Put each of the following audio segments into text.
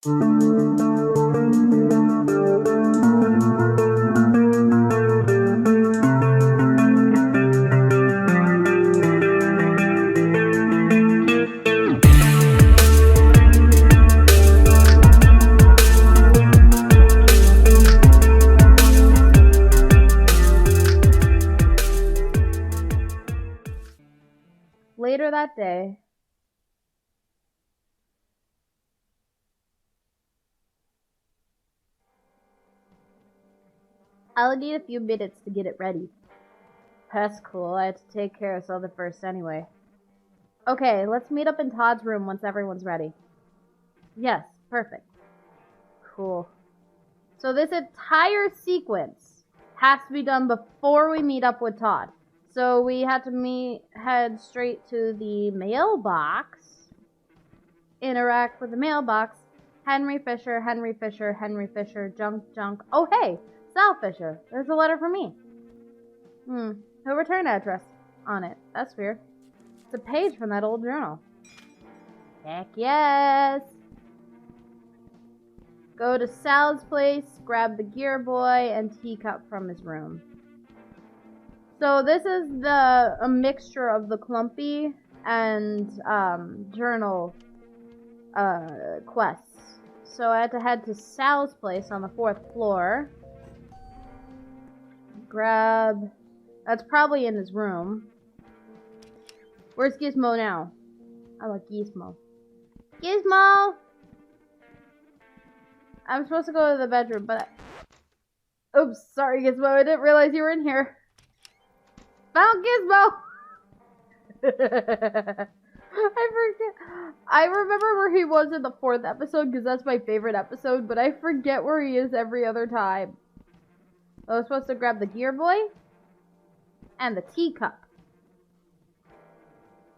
Later that day, I'll need a few minutes to get it ready. That's cool. I had to take care of Zelda first anyway. Okay, let's meet up in Todd's room once everyone's ready. Yes, perfect. Cool. So this entire sequence has to be done before we meet up with Todd. So we had to head straight to the mailbox, interact with the mailbox, Henry Fisher, junk. Oh hey, Sal Fisher, there's a letter for me. No return address on it. That's weird. It's a page from that old journal. Heck yes! Go to Sal's place, grab the Gear Boy and teacup from his room. So this is a mixture of the Clumpy and journal quests. So I had to head to Sal's place on the 4th floor. That's probably in his room. Where's Gizmo now? I like Gizmo. Gizmo! I'm supposed to go to the bedroom, but oops, sorry Gizmo, I didn't realize you were in here. Found Gizmo! I forget. I remember where he was in the 4th episode because that's my favorite episode, but I forget where he is every other time. I was supposed to grab the Gear Boy and the teacup.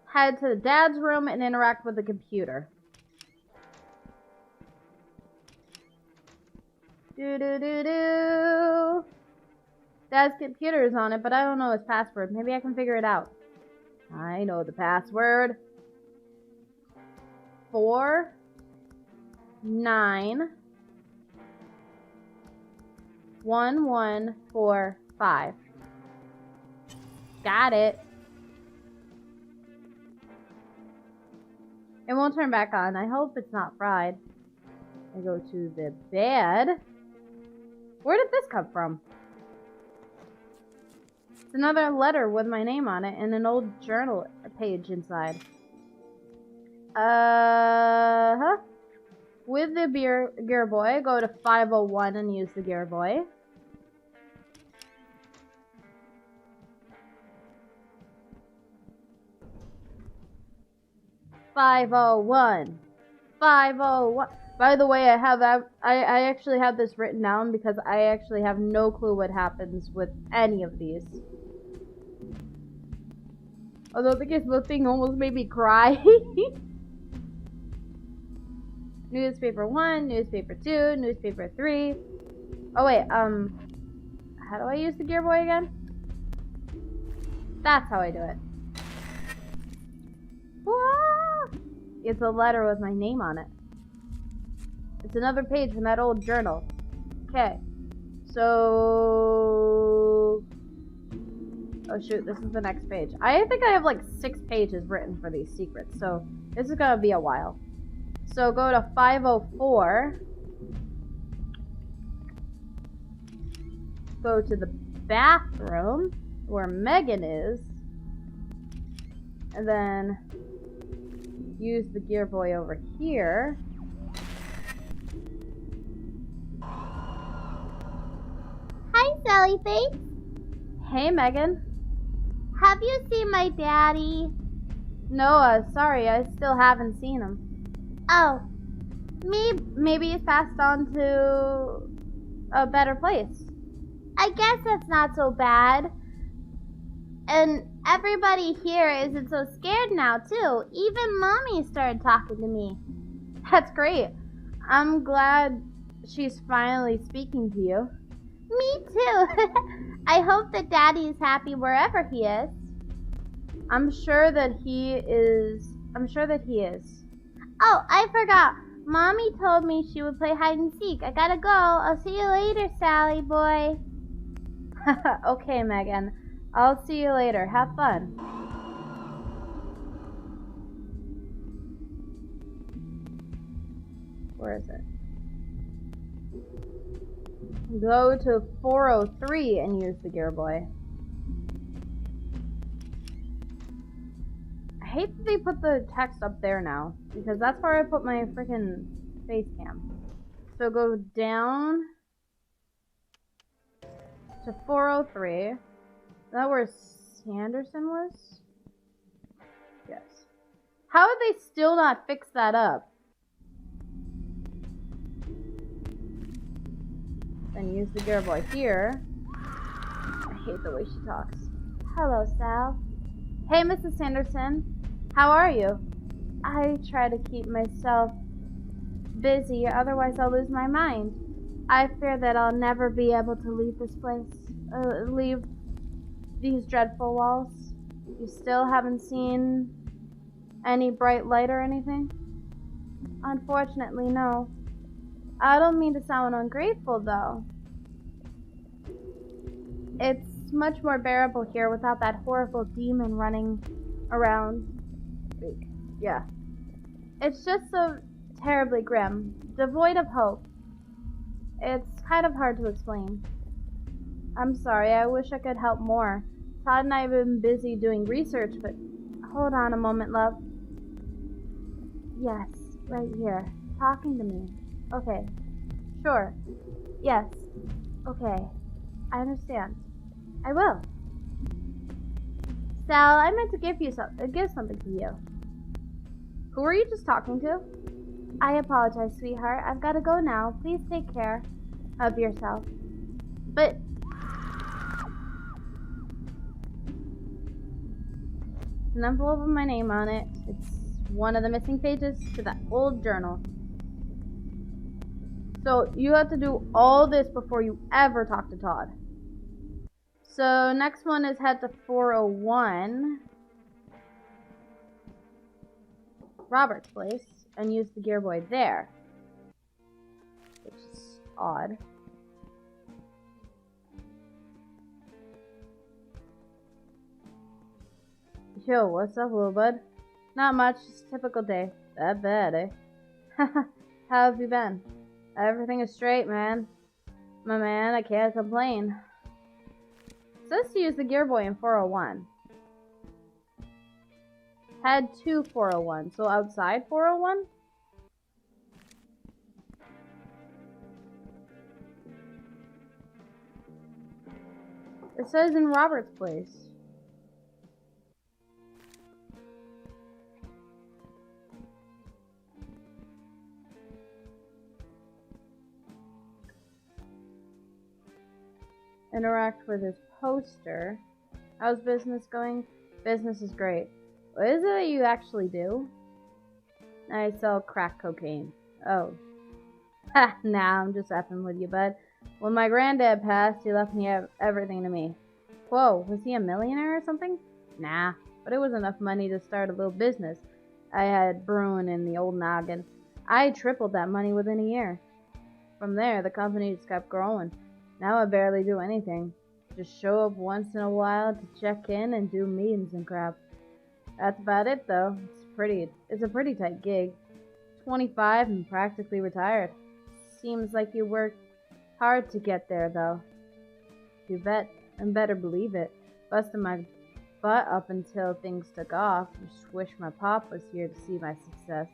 Head to the dad's room and interact with the computer. Do. Dad's computer is on it, but I don't know his password. Maybe I can figure it out. I know the password. 4 9 1 1 4 5. Got it. It won't turn back on. I hope it's not fried. I go to the bed. Where did this come from? It's another letter with my name on it and an old journal page inside. With the Gear Boy, go to 501 and use the Gear Boy. "501. 501. By the way, I have that. I actually have this written down because I actually have no clue what happens with any of these. Although the Gizmo thing almost made me cry. Newspaper 1, newspaper 2, newspaper 3. Oh wait, how do I use the Gear Boy again? That's how I do it. Whoa! It's a letter with my name on it. It's another page from that old journal. Okay. So... oh shoot, this is the next page. I think I have like 6 pages written for these secrets, so this is gonna be a while. So go to 504. Go to the bathroom where Megan is. And then use the Gear Boy over here. Hi, Sallyface. Hey, Megan. Have you seen my daddy? No, sorry, I still haven't seen him. Oh. Maybe he's passed on to a better place. I guess that's not so bad. And everybody here isn't so scared now, too. Even Mommy started talking to me. That's great. I'm glad she's finally speaking to you. Me too. I hope that Daddy is happy wherever he is. I'm sure that he is. Oh, I forgot. Mommy told me she would play hide and seek. I gotta go. I'll see you later, Sally boy. Okay, Megan. I'll see you later. Have fun. Where is it? Go to 403 and use the Gear Boy. I hate that they put the text up there now, because that's where I put my freaking face cam. So go down to 403. Is that where Sanderson was? Yes. How have they still not fixed that up? Then use the Gear Boy here. I hate the way she talks. Hello, Sal. Hey, Mrs. Sanderson. How are you? I try to keep myself busy, otherwise I'll lose my mind. I fear that I'll never be able to leave this place. Leave these dreadful walls. You still haven't seen any bright light or anything? Unfortunately, no. I don't mean to sound ungrateful, though. It's much more bearable here without that horrible demon running around. Yeah. It's just so terribly grim, devoid of hope. It's kind of hard to explain. I'm sorry, I wish I could help more. Todd and I have been busy doing research, but... Hold on a moment, love. Yes, right here. Talking to me. Okay. Sure. Yes. Okay. I understand. I will. Sal, I meant to give something to you. Who are you just talking to? I apologize, sweetheart. I've got to go now. Please take care of yourself. But... an envelope with my name on it. It's one of the missing pages to that old journal. So you have to do all this before you ever talk to Todd. So next one is head to 401 Robert's place and use the Gear Boy there, which is odd. Yo, what's up, little bud? Not much, just a typical day. That bad, eh? How have you been? Everything is straight, man. My man, I can't complain. It says to use the Gear Boy in 401. Head to 401, so outside 401? It says in Robert's place. Interact with his poster. How's business going? Business is great. What is it that you actually do? I sell crack cocaine. Oh. Ha, nah, I'm just effing with you, bud. When my granddad passed, he left me everything to me. Whoa, was he a millionaire or something? Nah, but it was enough money to start a little business I had brewing in the old noggin. I tripled that money within a year. From there, the company just kept growing. Now I barely do anything. Just show up once in a while to check in and do meetings and crap. That's about it, though. It's a pretty tight gig. 25 and practically retired. Seems like you worked hard to get there, though. You bet, and better believe it. Busted my butt up until things took off. Just wish my pop was here to see my success.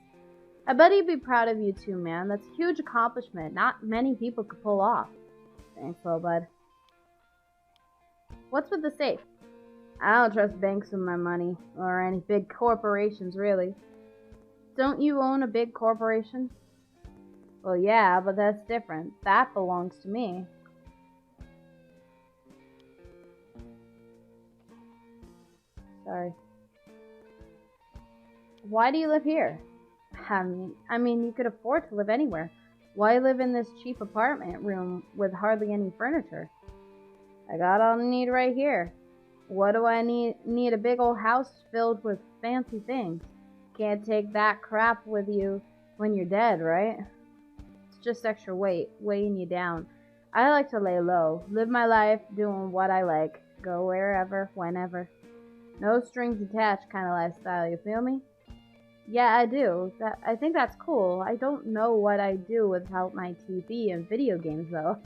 I bet he'd be proud of you too, man. That's a huge accomplishment. Not many people could pull off. Thanks, little bud. What's with the safe? I don't trust banks with my money, or any big corporations, really. Don't you own a big corporation? Well, yeah, but that's different. That belongs to me. Sorry. Why do you live here? I mean, you could afford to live anywhere. Why live in this cheap apartment room with hardly any furniture? I got all I need right here. What do I need a big old house filled with fancy things? Can't take that crap with you When you're dead, right? It's just extra weight, weighing you down. I like to lay low, live my life doing what I like, go wherever, whenever. No strings attached kind of lifestyle, you feel me? Yeah, I do. I think that's cool. I don't know what I'd do without my TV and video games, though.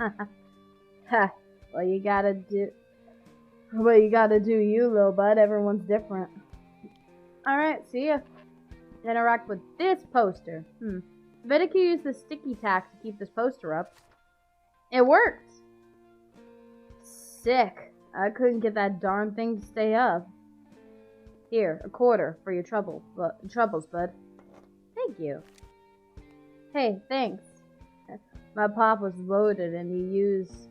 Ha. Well, you gotta do you, little bud. Everyone's different. Alright, see ya. Interact with this poster. Bet I could use the sticky tack to keep this poster up. It worked! Sick. I couldn't get that darn thing to stay up. Here, a quarter for your troubles, bud. Thank you. Hey, thanks. My pop was loaded and he used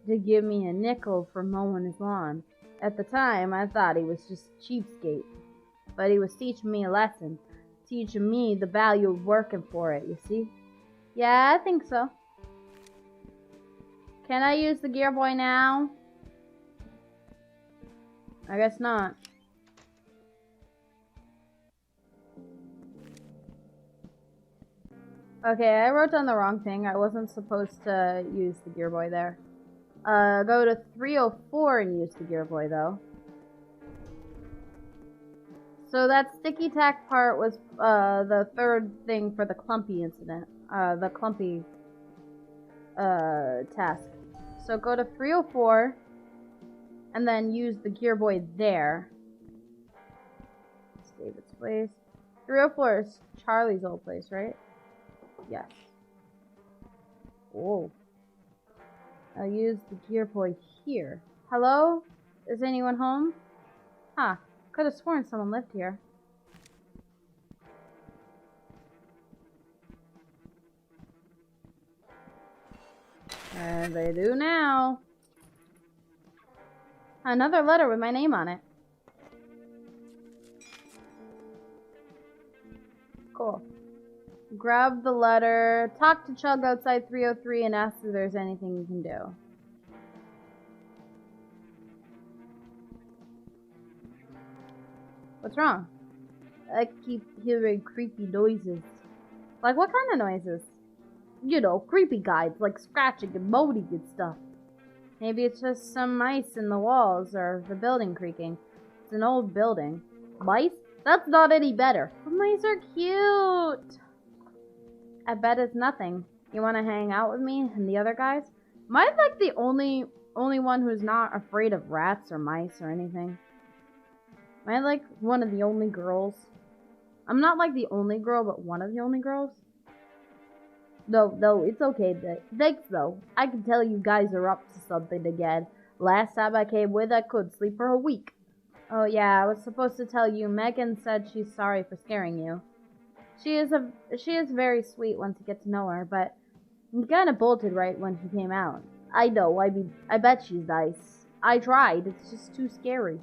to give me a nickel for mowing his lawn. At the time, I thought he was just a cheapskate. But he was teaching me a lesson. Teaching me the value of working for it, you see? Yeah, I think so. Can I use the Gear Boy now? I guess not. Okay, I wrote down the wrong thing. I wasn't supposed to use the Gear Boy there. Go to 304 and use the Gear Boy, though. So that sticky tack part was the third thing for the clumpy incident. The clumpy task. So go to 304 and then use the Gear Boy there. It's David's place. 304 is Charlie's old place, right? Yes. Oh. I'll use the Gear Boy here. Hello? Is anyone home? Huh. Could have sworn someone lived here. And they do now. Another letter with my name on it. Cool. Grab the letter, talk to Chug outside 303 and ask if there's anything you can do. What's wrong? I keep hearing creepy noises. Like what kind of noises? You know, creepy guys, like scratching and moaning and stuff. Maybe it's just some mice in the walls or the building creaking. It's an old building. Mice? That's not any better. But mice are cute. I bet it's nothing. You want to hang out with me and the other guys? Am I like the only one who's not afraid of rats or mice or anything? Am I like one of the only girls? I'm not like the only girl, but one of the only girls. No, it's okay. Thanks though. I can tell you guys are up to something again. Last time I came with, I couldn't sleep for a week. Oh yeah, I was supposed to tell you. Megan said she's sorry for scaring you. She is very sweet once you get to know her, but you kind of bolted right when she came out. I know. I mean, I bet she's nice. I tried. It's just too scary.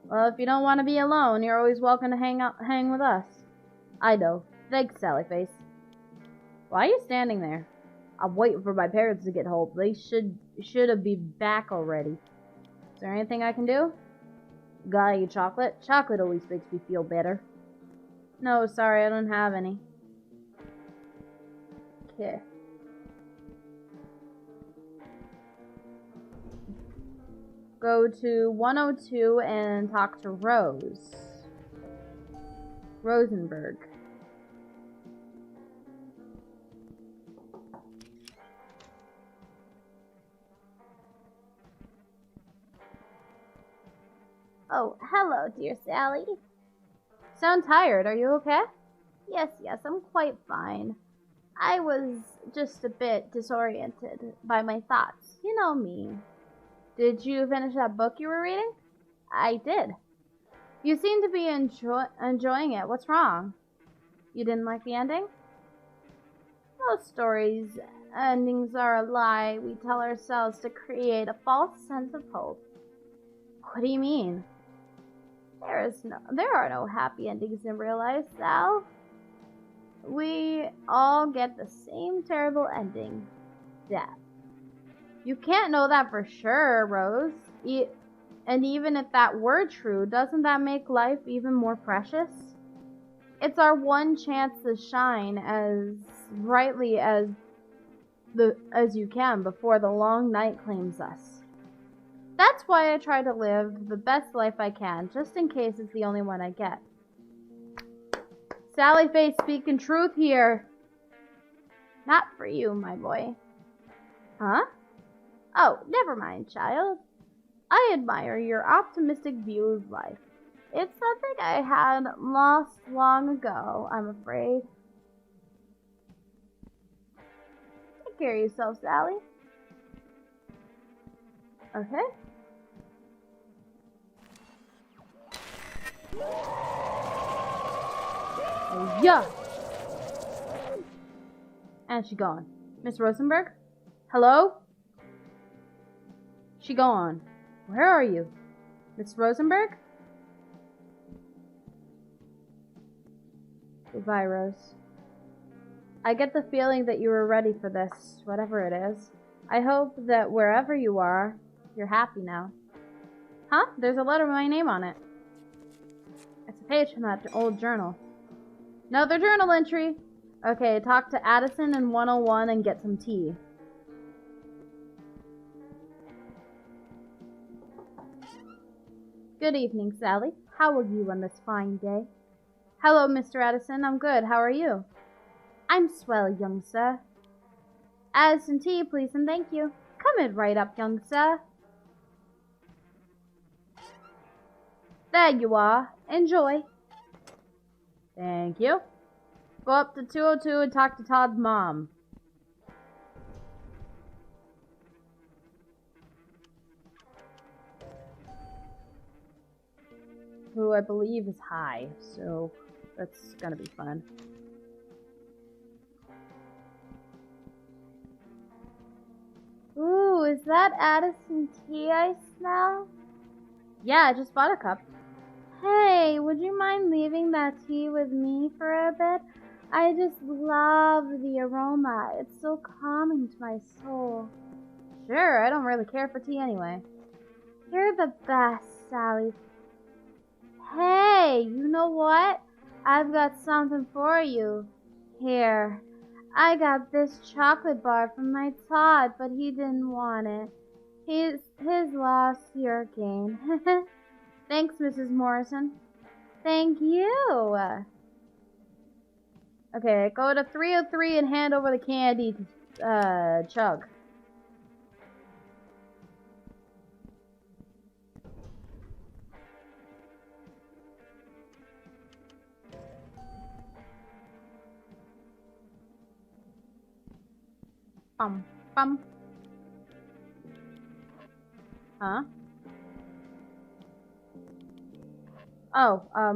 Well, if you don't want to be alone, you're always welcome to hang with us. I know. Thanks, Sallyface. Why are you standing there? I'm waiting for my parents to get home. They should have been back already. Is there anything I can do? Got any chocolate? Chocolate always makes me feel better. No, sorry, I don't have any. Okay. Go to 102 and talk to Rose. Rosenberg. Oh, hello, dear Sally. Sound tired, are you okay? Yes, I'm quite fine. I was just a bit disoriented by my thoughts. You know me. Did you finish that book you were reading? I did. You seem to be enjoying it. What's wrong? You didn't like the ending? Most stories' endings are a lie we tell ourselves to create a false sense of hope. What do you mean? There are no happy endings in real life, Sal. We all get the same terrible ending. Death. You can't know that for sure, Rose. And even if that were true, doesn't that make life even more precious? It's our one chance to shine as brightly as you can before the long night claims us. That's why I try to live the best life I can, just in case it's the only one I get. Sally Face speaking truth here. Not for you, my boy. Huh? Oh, never mind, child. I admire your optimistic view of life. It's something I had lost long ago, I'm afraid. Take care of yourself, Sally. Okay. Oh, yeah. And she gone. Miss Rosenberg? Hello? She gone. Where are you? Miss Rosenberg? Goodbye, Rose. I get the feeling that you were ready for this, whatever it is. I hope that wherever you are, you're happy now. Huh? There's a letter with my name on it. It's a page from that old journal. Another journal entry! Okay, talk to Addison in 101 and get some tea. Good evening, Sally. How are you on this fine day? Hello, Mr. Addison. I'm good. How are you? I'm swell, young sir. Addison tea, please, and thank you. Come in right up, young sir. There you are. Enjoy. Thank you. Go up to 202 and talk to Todd's mom. Who I believe is high, so that's gonna be fun. Ooh, is that Addison tea I smell? Yeah, I just bought a cup. Hey, would you mind leaving that tea with me for a bit? I just love the aroma. It's so calming to my soul. Sure, I don't really care for tea anyway. You're the best, Sally. Hey, you know what? I've got something for you. Here, I got this chocolate bar from my Todd, but he didn't want it. His loss, your gain. Thanks, Mrs. Morrison. Thank you. Okay, go to 303 and hand over the candy to Chug. Bum. Huh? Oh, I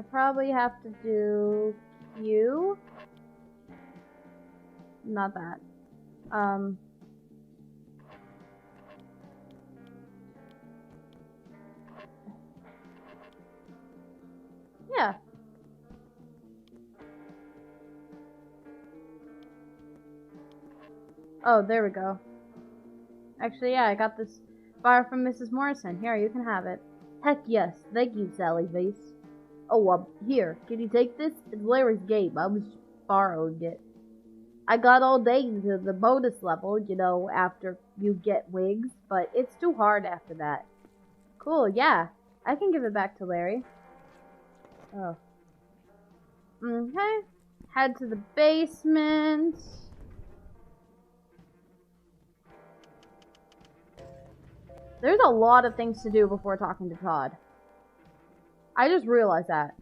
probably have to do Q. Not that. Yeah. Oh, there we go. Actually, yeah, I got this bar from Mrs. Morrison. Here, you can have it. Heck yes. Thank you, Sally Face. Oh, here. Can you take this? It's Larry's game. I was borrowed it. I got all day into the bonus level, you know, after you get wings, but it's too hard after that. Cool, yeah. I can give it back to Larry. Oh. Okay. Head to the basement. There's a lot of things to do before talking to Todd. I just realized that.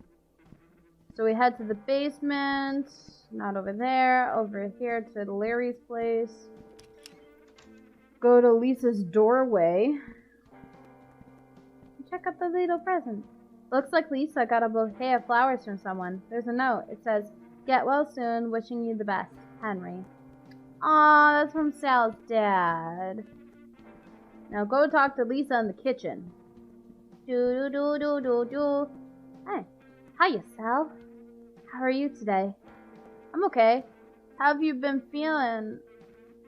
So we head to the basement. Not over there. Over here to Larry's place. Go to Lisa's doorway. Check out the little present. Looks like Lisa got a bouquet of flowers from someone. There's a note. It says, "Get well soon. Wishing you the best. Henry." Aw, that's from Sal's dad. Now go talk to Lisa in the kitchen. Hey. Hiya, Sal. How are you today? I'm okay. How have you been feeling?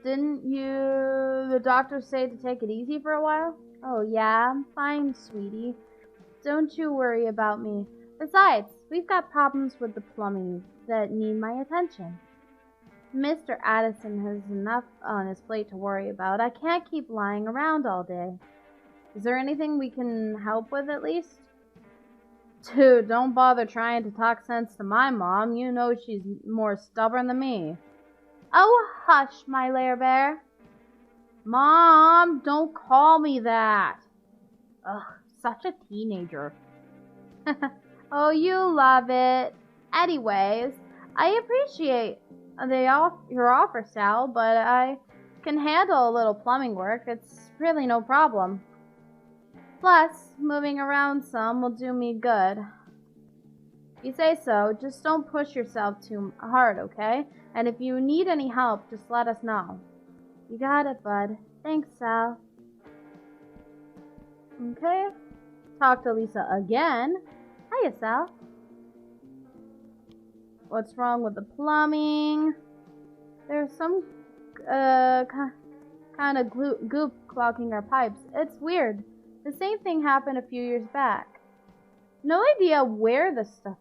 Didn't the doctor say to take it easy for a while? Oh yeah, I'm fine, sweetie. Don't you worry about me. Besides, We've got problems with the plumbing that need my attention. Mr. Addison has enough on his plate to worry about. I can't keep lying around all day. Is there anything we can help with at least? Dude, don't bother trying to talk sense to my mom. You know she's more stubborn than me. Oh, hush, my lair bear. Mom, don't call me that. Ugh, such a teenager. Oh, you love it. Anyways, I appreciate your offer, Sal, but I can handle a little plumbing work. It's really no problem. Plus, moving around some will do me good. You say so, just don't push yourself too hard, okay? And if you need any help, just let us know. You got it, bud. Thanks, Sal. Okay. Talk to Lisa again. Hiya, Sal. What's wrong with the plumbing? There's some kind of goop clogging our pipes. It's weird. The same thing happened a few years back. No idea where the stuff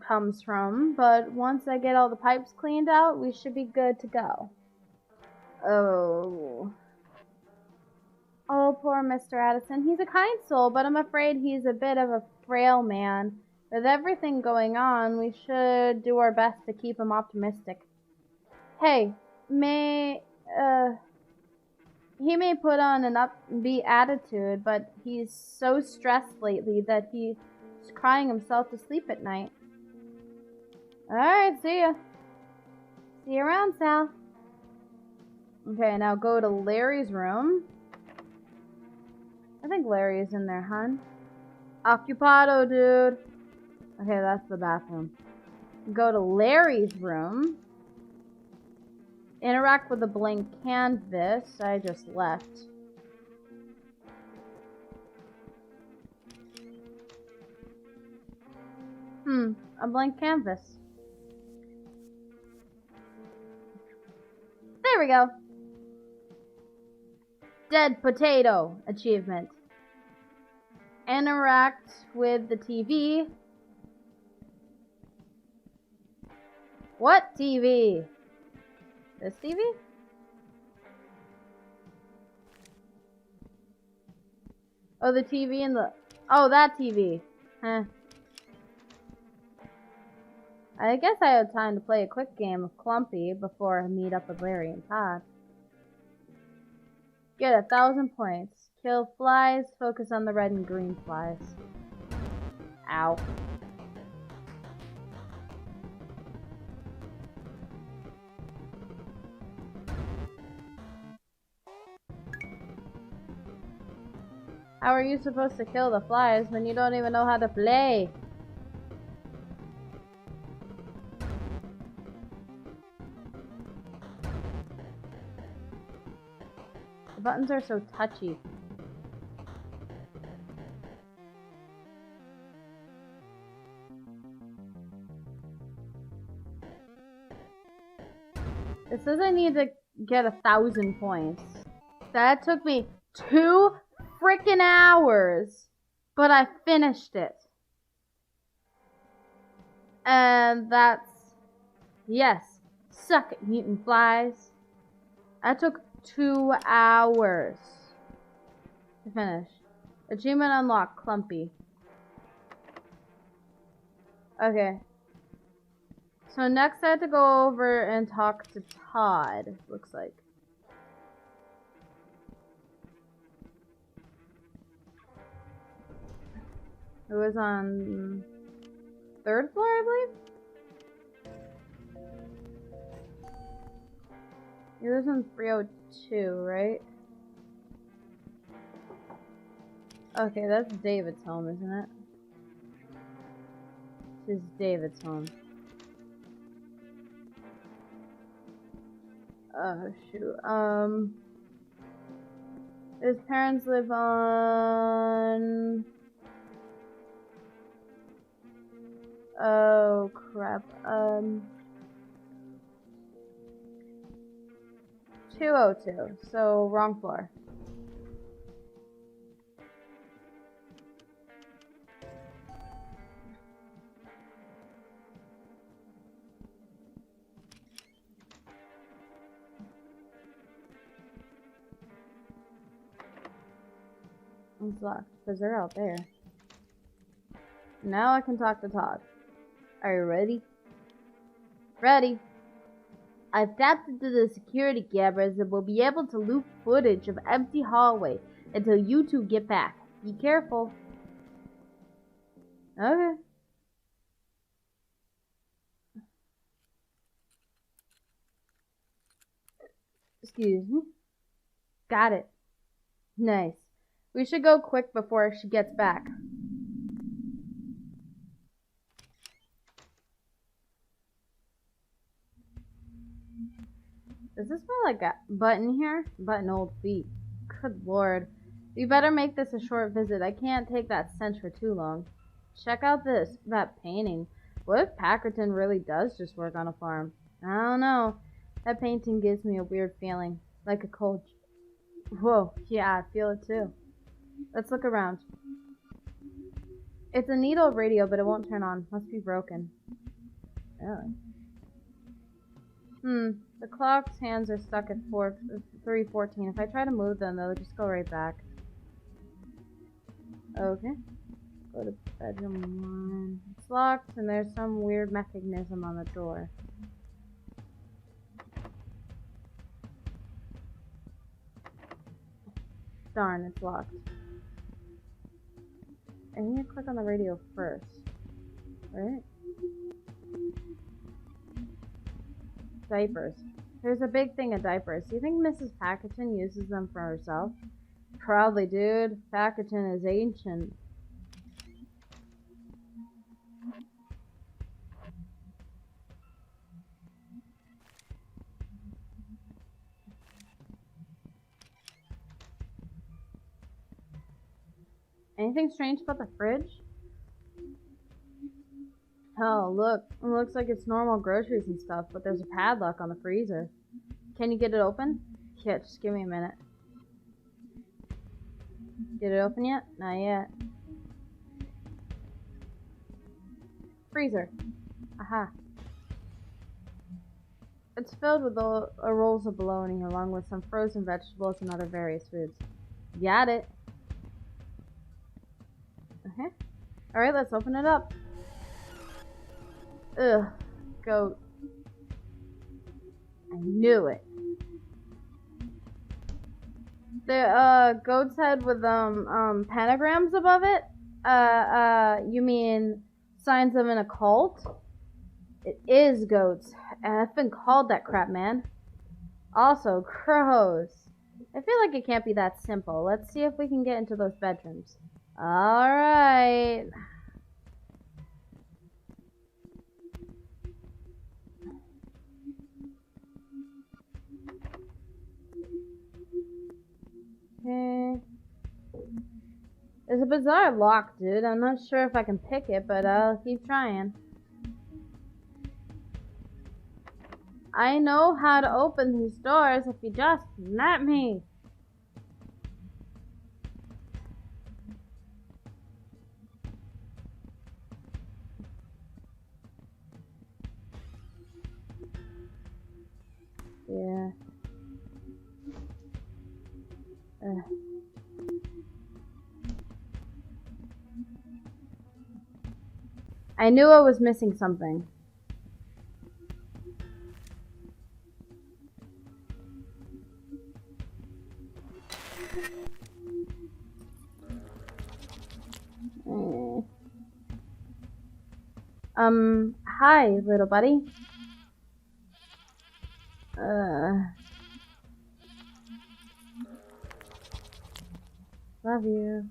comes from, but once I get all the pipes cleaned out, we should be good to go. Oh, poor Mr. Addison. He's a kind soul, but I'm afraid he's a bit of a frail man. With everything going on, we should do our best to keep him optimistic. Hey, he may put on an upbeat attitude, but he's so stressed lately that he's crying himself to sleep at night. Alright, see ya. See you around, Sal. Okay, now go to Larry's room. I think Larry is in there, hun. Occupado, dude. Okay, that's the bathroom. Go to Larry's room. Interact with the blank canvas. I just left. A blank canvas. There we go. Dead potato achievement. Interact with the TV. What TV? This TV? Oh, the TV and the... Oh, that TV. Huh. I guess I had time to play a quick game of Clumpy before I meet up with Larry and Todd. Get 1,000 points. Kill flies, focus on the red and green flies. Ow. How are you supposed to kill the flies when you don't even know how to play? The buttons are so touchy. It says I need to get 1,000 points. That took me 2 freaking hours, but I finished it. And that's... Yes. Suck it, mutant flies. That took 2 hours to finish. Achievement unlocked, Clumpy. Okay. So next I have to go over and talk to Todd, looks like. It was on 3rd floor, I believe? It was on 302, right? Okay, that's David's home, isn't it? This is David's home. Oh, shoot. His parents live on... Oh, crap. 202, so wrong floor. It's locked, because they're out there. Now I can talk to Todd. Are you ready? Ready. I've tapped into the security cameras and will be able to loop footage of empty hallway until you two get back. Be careful. Okay. Excuse me. Got it. Nice. We should go quick before she gets back. Does this smell like a button here? Button old feet. Good lord. We better make this a short visit. I can't take that stench for too long. Check out that painting. What if Packerton really does just work on a farm? I don't know. That painting gives me a weird feeling. Like a cold... Whoa, yeah, I feel it too. Let's look around. It's a neat old radio, but it won't turn on. Must be broken. Really? The clock's hands are stuck at 3:14. If I try to move them, they'll just go right back. Okay. Go to bedroom 1. It's locked, and there's some weird mechanism on the door. Darn, it's locked. I need to click on the radio first. Right? Diapers. There's a big thing of diapers. Do you think Mrs. Packerton uses them for herself? Probably, dude. Packerton is ancient. Anything strange about the fridge? Oh, look. It looks like it's normal groceries and stuff, but there's a padlock on the freezer. Can you get it open? Yeah, just give me a minute. Get it open yet? Not yet. Freezer. Aha. It's filled with rolls of bologna, along with some frozen vegetables and other various foods. Got it. Okay. Alright, let's open it up. Ugh. Goat. I knew it. The goat's head with pentagrams above it? You mean signs of an occult? It is goats. I've been called that crap, man. Also, crows. I feel like it can't be that simple. Let's see if we can get into those bedrooms. Alright. Okay. There's a bizarre lock, dude. I'm not sure if I can pick it, but I'll keep trying. I know how to open these doors if you just let me. Yeah. I knew I was missing something. Hi, little buddy. Love you.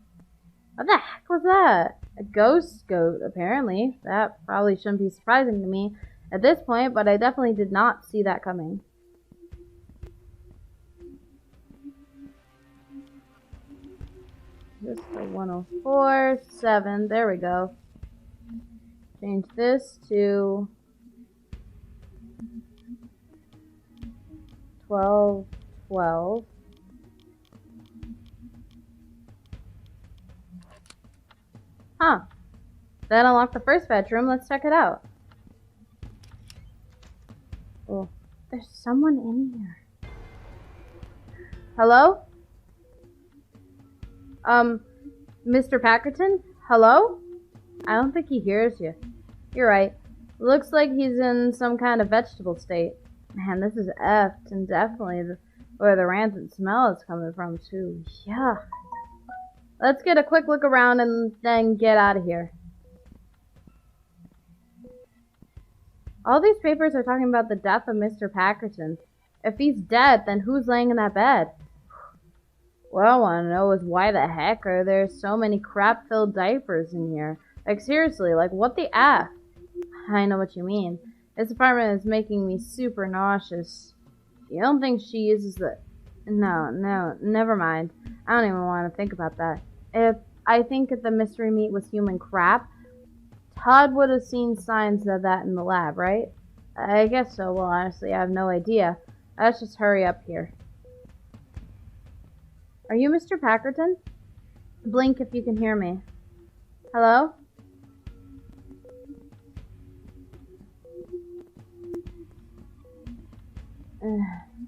What the heck was that? A ghost goat, apparently. That probably shouldn't be surprising to me at this point, but I definitely did not see that coming. This is 104.7. There we go. Change this to 12.12. Huh. That unlocked the first bedroom. Let's check it out. Oh, there's someone in here. Hello? Mr. Packerton? Hello? I don't think he hears you. You're right. Looks like he's in some kind of vegetable state. Man, this is effed, and definitely where the rancid smell is coming from, too. Yeah. Let's get a quick look around and then get out of here. All these papers are talking about the death of Mr. Packerton. If he's dead, then who's laying in that bed? What I want to know is why the heck are there so many crap-filled diapers in here? Like, seriously, like, what the F? I know what you mean. This apartment is making me super nauseous. You don't think she uses the... No, never mind. I don't even want to think about that. I think if the mystery meat was human crap, Todd would have seen signs of that in the lab, right? I guess so. Well, honestly, I have no idea. Let's just hurry up here. Are you Mr. Packerton? Blink if you can hear me. Hello?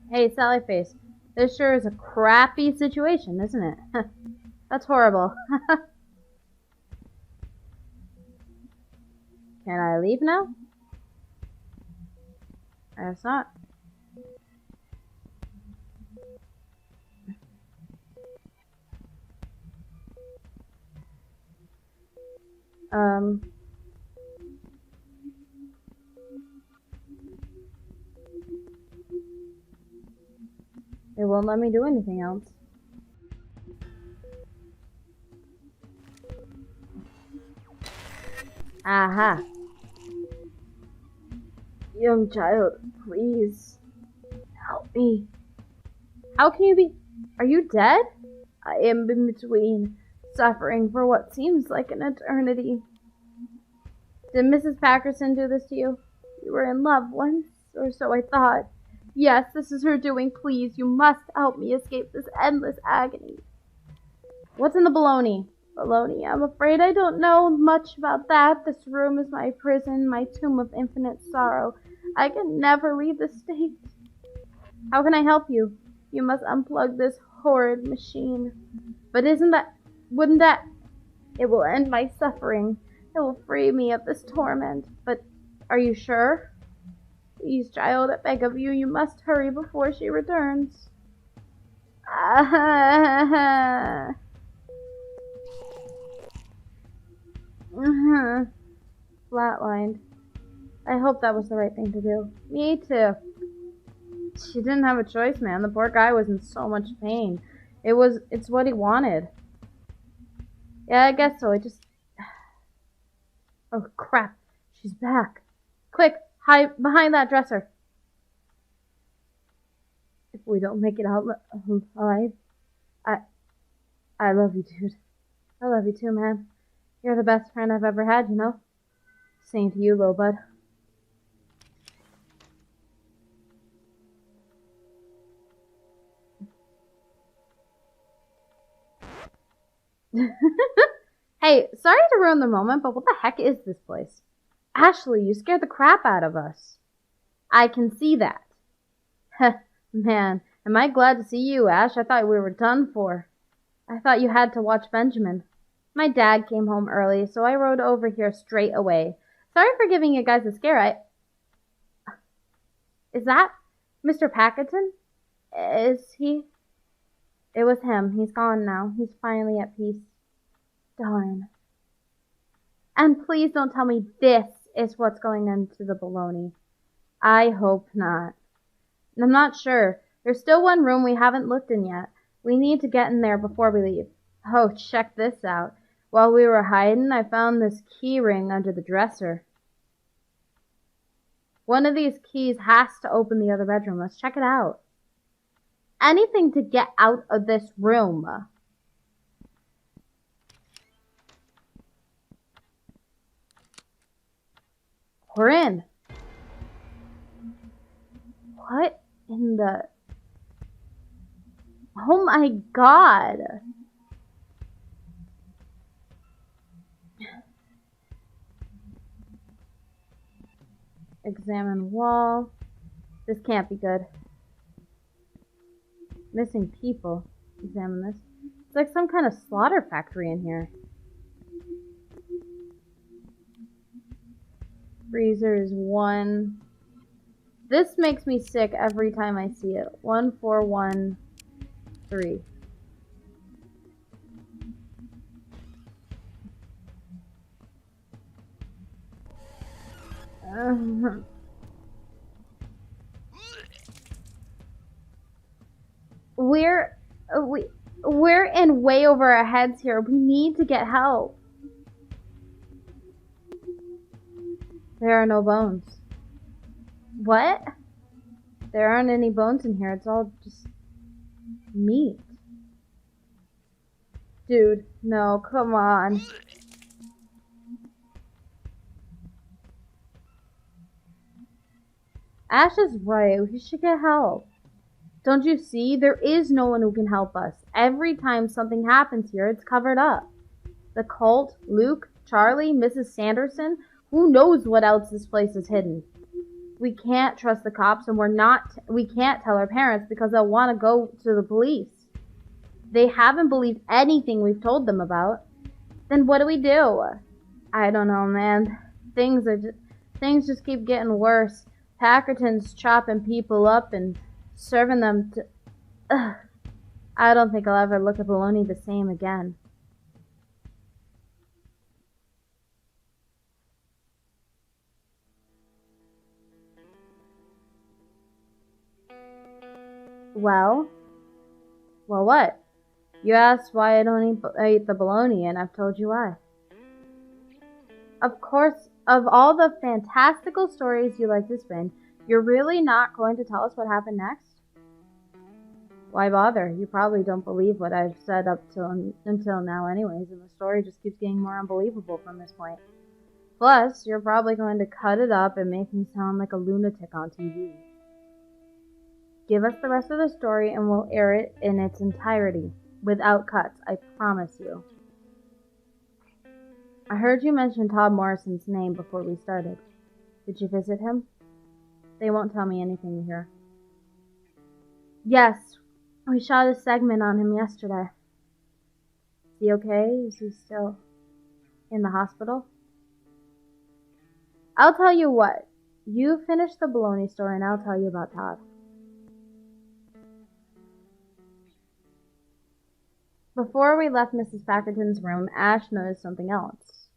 Hey, Sallyface. This sure is a crappy situation, isn't it? That's horrible. Can I leave now? I guess not. It won't let me do anything else. Aha. Young child, please help me. How can you be? Are you dead? I am in between, suffering for what seems like an eternity. Did Mrs. Packerson do this to you? You were in love once, or so I thought. Yes, this is her doing. Please, you must help me escape this endless agony. What's in the bologna? Bologna, I'm afraid I don't know much about that. This room is my prison, my tomb of infinite sorrow. I can never leave the state. How can I help you? You must unplug this horrid machine. But wouldn't that, it will end my suffering. It will free me of this torment. But are you sure? Please, child, I beg of you, you must hurry before she returns. Flatlined. I hope that was the right thing to do. Me too. She didn't have a choice, man. The poor guy was in so much pain. It's what he wanted. Yeah, I guess so. Oh, crap. She's back. Quick, hide behind that dresser. If we don't make it out alive, I love you, dude. I love you too, man. You're the best friend I've ever had, you know? Same to you, little bud. Hey, sorry to ruin the moment, but what the heck is this place? Ashley, you scared the crap out of us. I can see that. Man, am I glad to see you, Ash. I thought we were done for. I thought you had to watch Benjamin. My dad came home early, so I rode over here straight away. Sorry for giving you guys a scare. Is that Mr. Packerton? Is he? It was him. He's gone now. He's finally at peace. Darn. And please don't tell me this is what's going into the bologna. I hope not. I'm not sure. There's still one room we haven't looked in yet. We need to get in there before we leave. Oh, check this out. While we were hiding, I found this key ring under the dresser. One of these keys has to open the other bedroom. Let's check it out. Anything to get out of this room. We're in. What in the... Oh my god. Examine wall. This can't be good. Missing people. Examine this. It's like some kind of slaughter factory in here. Freezer is 1. This makes me sick every time I see it. 1413. We're in way over our heads here. We need to get help. There are no bones. What? There aren't any bones in here. It's all just meat. Dude, no, come on. Ash is right. We should get help. Don't you see? There is no one who can help us. Every time something happens here, it's covered up. The cult, Luke, Charlie, Mrs. Sanderson, who knows what else this place is hidden. We can't trust the cops, and we can't tell our parents because they'll want to go to the police. They haven't believed anything we've told them about. Then what do we do? I don't know, man. Things just keep getting worse. Packerton's chopping people up and serving them to... Ugh. I don't think I'll ever look at Bologna the same again. Well, what? You asked why I don't eat the bologna, and I've told you why. Of course, of all the fantastical stories you like to spin, you're really not going to tell us what happened next? Why bother? You probably don't believe what I've said until now anyways, and the story just keeps getting more unbelievable from this point. Plus, you're probably going to cut it up and make me sound like a lunatic on TV. Give us the rest of the story and we'll air it in its entirety, without cuts, I promise you. I heard you mention Todd Morrison's name before we started. Did you visit him? They won't tell me anything here. Yes, we shot a segment on him yesterday. Is he okay? Is he still in the hospital? I'll tell you what. You finish the bologna story and I'll tell you about Todd. Before we left Mrs. Packerton's room, Ash noticed something else.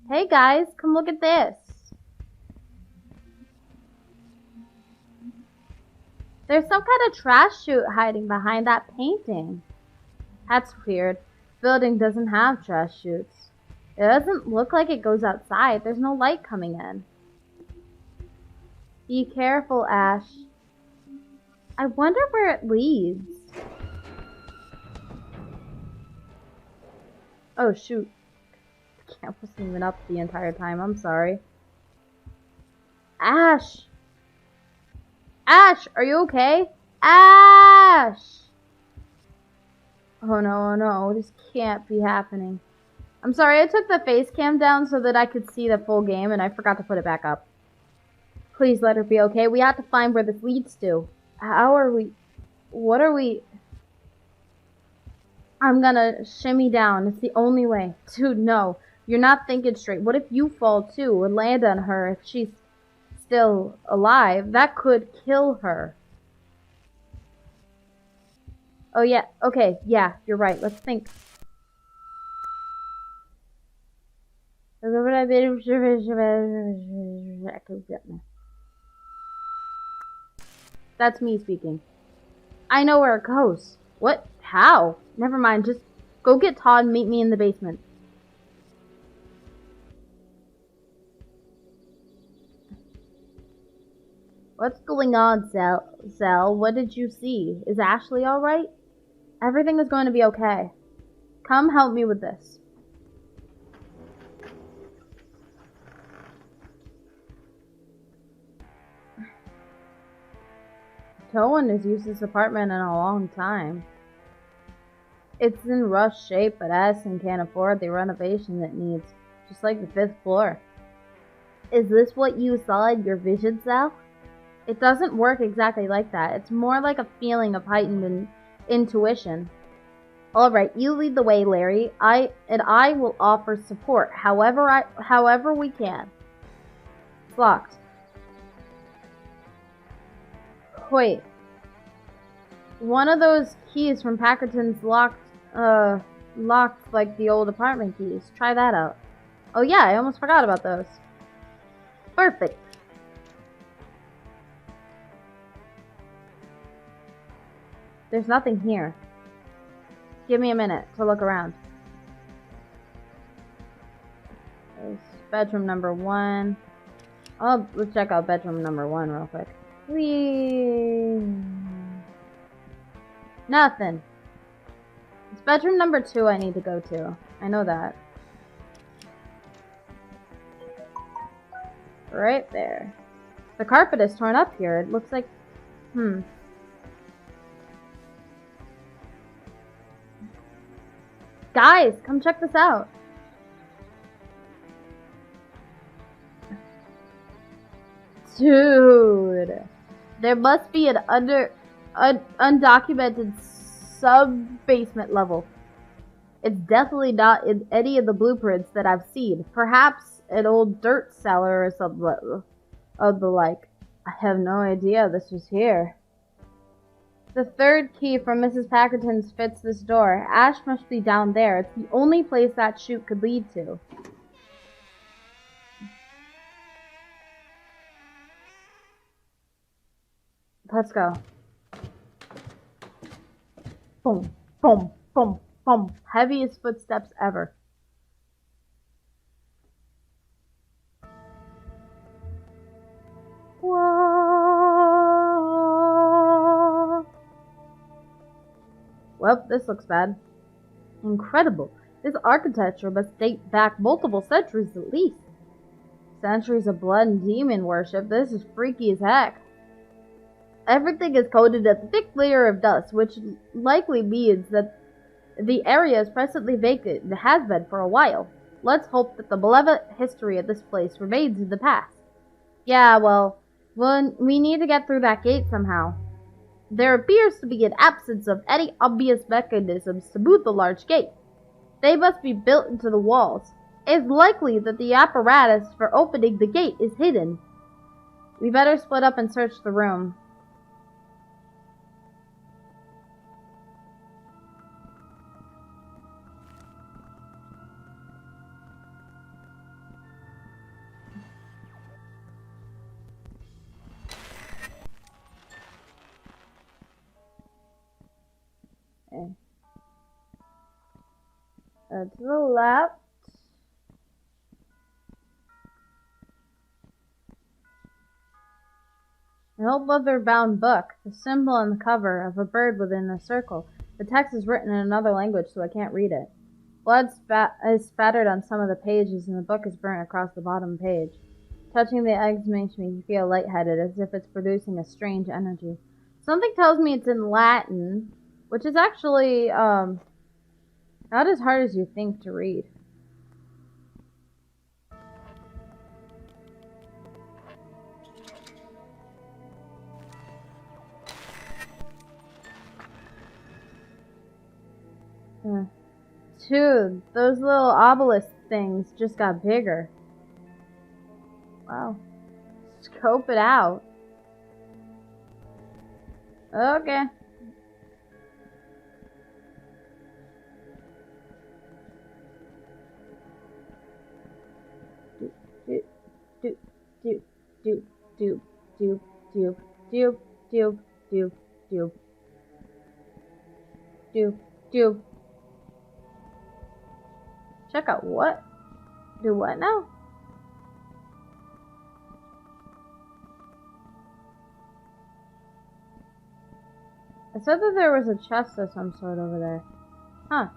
Hey guys, come look at this. There's some kind of trash chute hiding behind that painting. That's weird. Building doesn't have trash chutes. It doesn't look like it goes outside. There's no light coming in. Be careful, Ash. I wonder where it leads. Oh shoot. The camp wasn't even up the entire time. I'm sorry. Ash! Ash, are you okay? Ash! Oh no, this can't be happening. I'm sorry, I took the face cam down so that I could see the full game and I forgot to put it back up. Please let her be okay. We have to find where this leads to. How are we? What are we? I'm gonna shimmy down. It's the only way. Dude, no. You're not thinking straight. What if you fall too and land on her if she's still alive? That could kill her. Oh yeah, okay, yeah, you're right. Let's think. That's me speaking. I know where it goes. What? How? Never mind, just go get Todd and meet me in the basement. What's going on, Sal? What did you see? Is Ashley alright? Everything is going to be okay. Come help me with this. No one has used this apartment in a long time. It's in rough shape, but Addison can't afford the renovation it needs, just like the 5th floor. Is this what you saw in your vision, Sal? It doesn't work exactly like that. It's more like a feeling of heightened intuition. Alright, you lead the way, Larry. I will offer support however we can. It's locked. Wait. One of those keys from Packerton's locked like the old apartment keys. Try that out. Oh yeah, I almost forgot about those. Perfect. There's nothing here. Give me a minute to look around. There's bedroom number 1. Let's check out bedroom number 1 real quick. Nothing. It's bedroom number 2 I need to go to. I know that. Right there. The carpet is torn up here. It looks like... Guys, come check this out. Dude. There must be an undocumented sub-basement level. It's definitely not in any of the blueprints that I've seen. Perhaps an old dirt cellar or something of the like. I have no idea this was here. The third key from Mrs. Packerton's fits this door. Ash must be down there. It's the only place that chute could lead to. Let's go. Boom, boom, boom, boom. Heaviest footsteps ever. Whoa. Well, this looks bad. Incredible. This architecture must date back multiple centuries at least. Centuries of blood and demon worship. This is freaky as heck. Everything is coated in a thick layer of dust, which likely means that the area is presently vacant and has been for a while. Let's hope that the malevolent history of this place remains in the past. Yeah, well, we need to get through that gate somehow. There appears to be an absence of any obvious mechanisms to move the large gate. They must be built into the walls. It's likely that the apparatus for opening the gate is hidden. We better split up and search the room. Okay. To the left. An old leather-bound book, the symbol on the cover of a bird within a circle. The text is written in another language, so I can't read it. Blood is spattered on some of the pages, and the book is burnt across the bottom page. Touching the eggs makes me feel lightheaded, as if it's producing a strange energy. Something tells me it's in Latin, which is actually not as hard as you think to read. Dude, those little obelisk things just got bigger. Wow. Scope it out. Okay. Do. Check out what? Do what now? I said that there was a chest of some sort over there. Huh.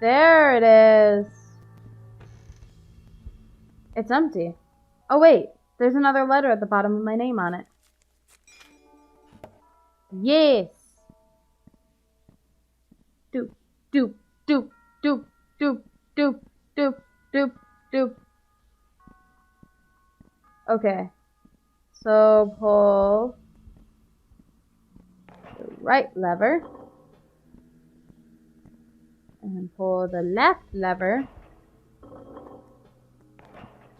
There it is. It's empty. Oh wait, there's another letter at the bottom with my name on it. Yes. Doop, doop, doop, doop, doop, doop, doop, doop, doop. Okay. So pull the right lever. And pull the left lever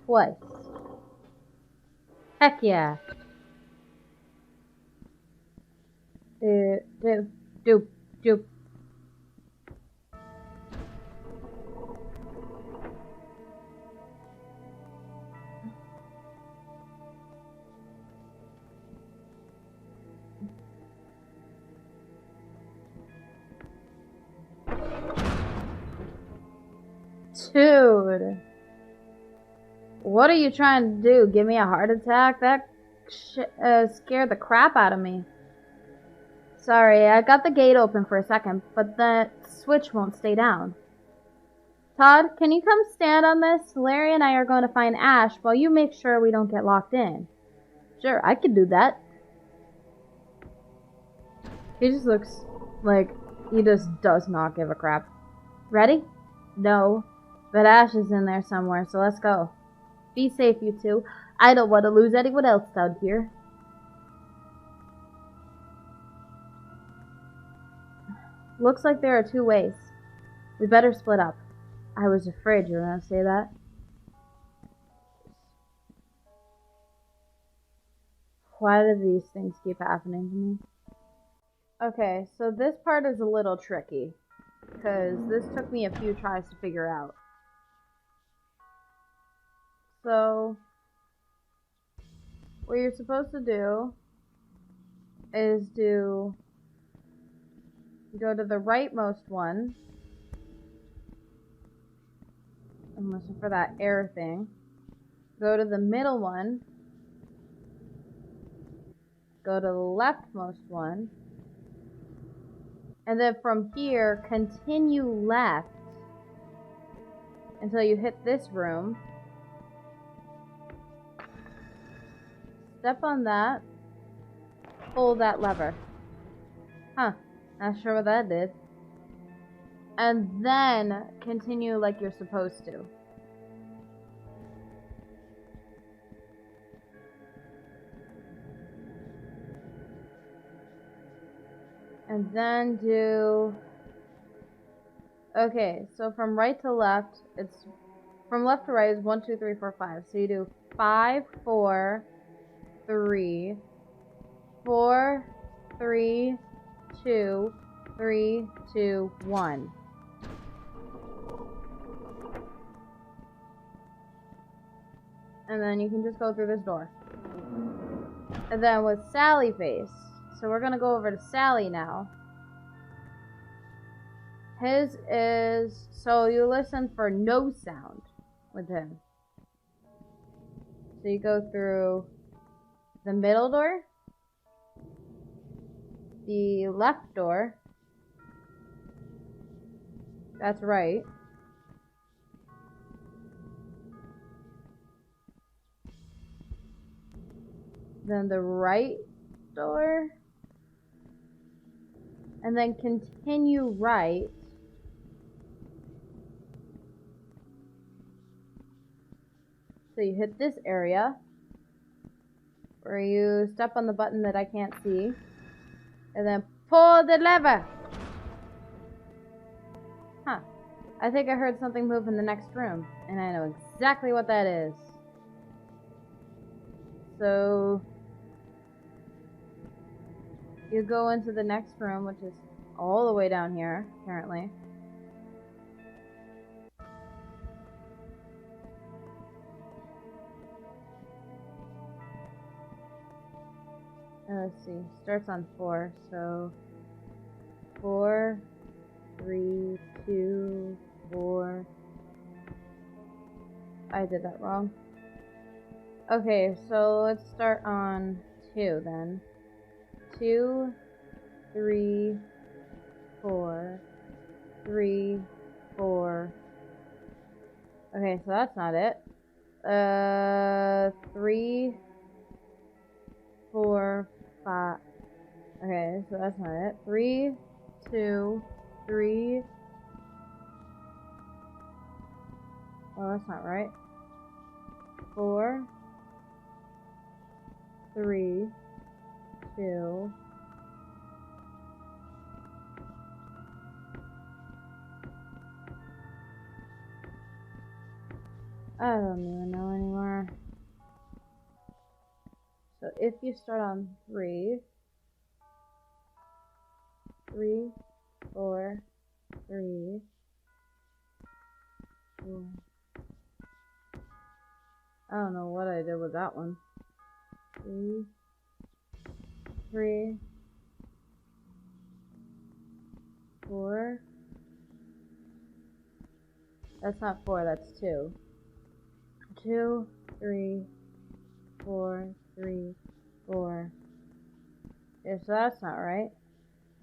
twice. Heck yeah. Doop, doop, doop. Dude. What are you trying to do? Give me a heart attack? That scared the crap out of me. Sorry, I got the gate open for a second, but the switch won't stay down. Todd, can you come stand on this? Larry and I are going to find Ash while you make sure we don't get locked in. Sure, I could do that. He just looks like he just does not give a crap. Ready? No. But Ash is in there somewhere, so let's go. Be safe, you two. I don't want to lose anyone else down here. Looks like there are two ways. We better split up. I was afraid you were going to say that. Why do these things keep happening to me? Okay, so this part is a little tricky, because this took me a few tries to figure out. So, what you're supposed to do is go to the rightmost one. I'm looking for that air thing. Go to the middle one. Go to the leftmost one. And then from here, continue left until you hit this room. Step on that. Pull that lever. Huh. Not sure what that did. And then continue like you're supposed to. And then do... Okay, so from right to left, it's... From left to right is 1, 2, 3, 4, 5. So you do 5, 4, 3, 4, 3, 2, 3, 2, 1. And then you can just go through this door. And then with Sally face. So we're gonna go over to Sally now. His is... So you listen for no sound with him. So you go through the middle door, the left door, that's right, then the right door, and then continue right, so you hit this area, where you step on the button that I can't see, and then pull the lever. Huh. I think I heard something move in the next room, and I know exactly what that is. So you go into the next room, which is all the way down here, apparently. Let's see, starts on 4, so 4, 3, 2, 4. I did that wrong. Okay, so let's start on 2 then. 2, 3, 4, 3, 4. Okay, so that's not it. 3, 4, 5. Okay, so that's not it. 3, 2, 3. Oh, that's not right. 4, 3, 2. I don't even know anymore. So if you start on 3, 3, 4, 3, 4. I don't know what I did with that one. 3, 3, 4. That's not 4, that's 2. 2, 3, 4, 3, 4. Yeah, so that's not right.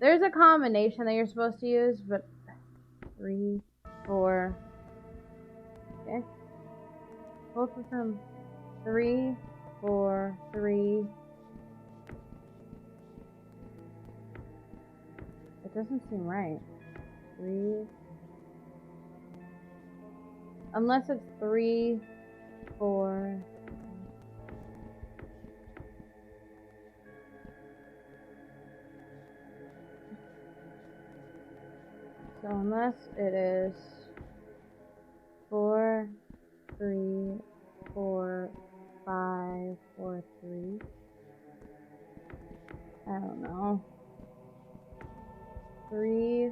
There's a combination that you're supposed to use, but 3, 4. Okay. Both of them. 3, 4, 3. It doesn't seem right. 3. Unless it's 3, 4. So unless it is 4, 3, 4, 5, 4, 3. I don't know. 3,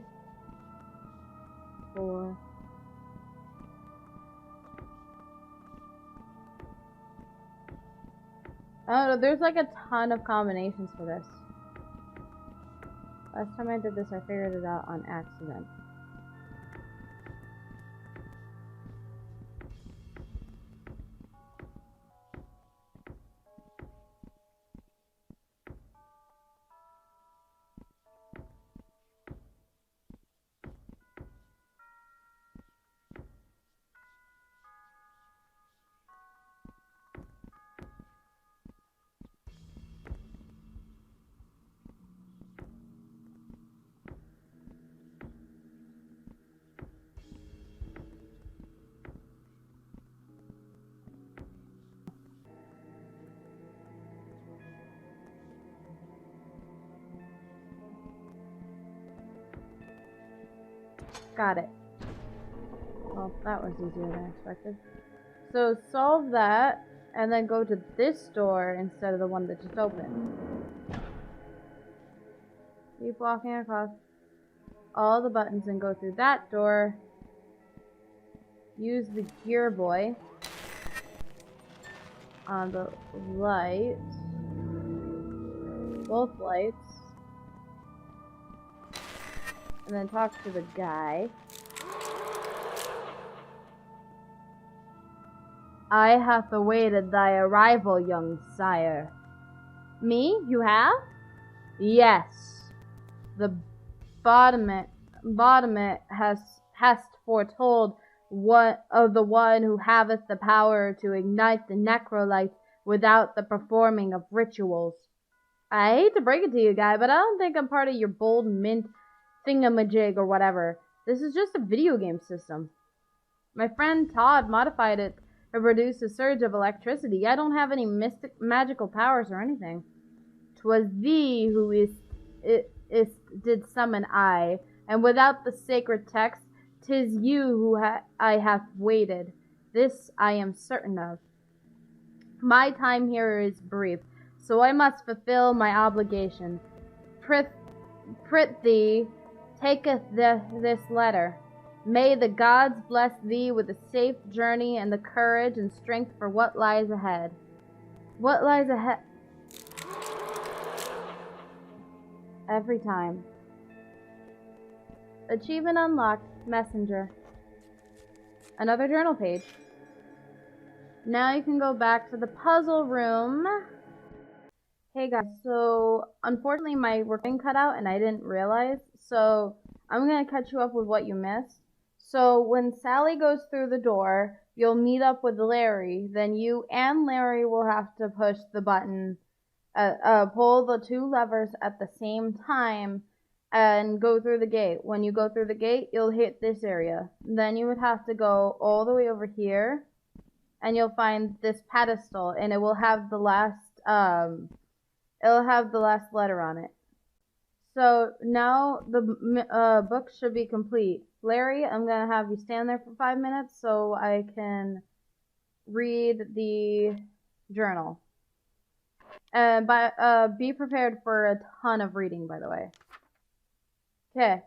4. I don't know, there's like a ton of combinations for this. Last time I did this, I figured it out on accident. Got it. Well, that was easier than I expected. So solve that, and then go to this door instead of the one that just opened. Keep walking across all the buttons and go through that door. Use the gear boy on the light. Both lights. And then talk to the guy. I hath awaited thy arrival, young sire. Me? You have? Yes. The bottomit hast foretold what of the one who haveth the power to ignite the necrolyte without the performing of rituals. I hate to break it to you, guy, but I don't think I'm part of your bold mint thingamajig or whatever. This is just a video game system. My friend Todd modified it to produce a surge of electricity. I don't have any magical powers or anything. 'Twas thee who did summon I, and without the sacred text, 'tis you who I have waited. This I am certain of. My time here is brief, so I must fulfill my obligation. Prithee, taketh this letter. May the gods bless thee with a safe journey and the courage and strength for what lies ahead. What lies ahead? Every time. Achievement unlocked. Messenger. Another journal page. Now you can go back to the puzzle room. Hey guys, so unfortunately my recording cut out and I didn't realize, so I'm going to catch you up with what you missed. So when Sally goes through the door, you'll meet up with Larry. Then you and Larry will have to push the button, pull the two levers at the same time and go through the gate. When you go through the gate, you'll hit this area. Then you would have to go all the way over here and you'll find this pedestal and it will have the last it'll have the last letter on it. So now the book should be complete. Larry, I'm gonna have you stand there for 5 minutes so I can read the journal. Be prepared for a ton of reading, by the way. Okay.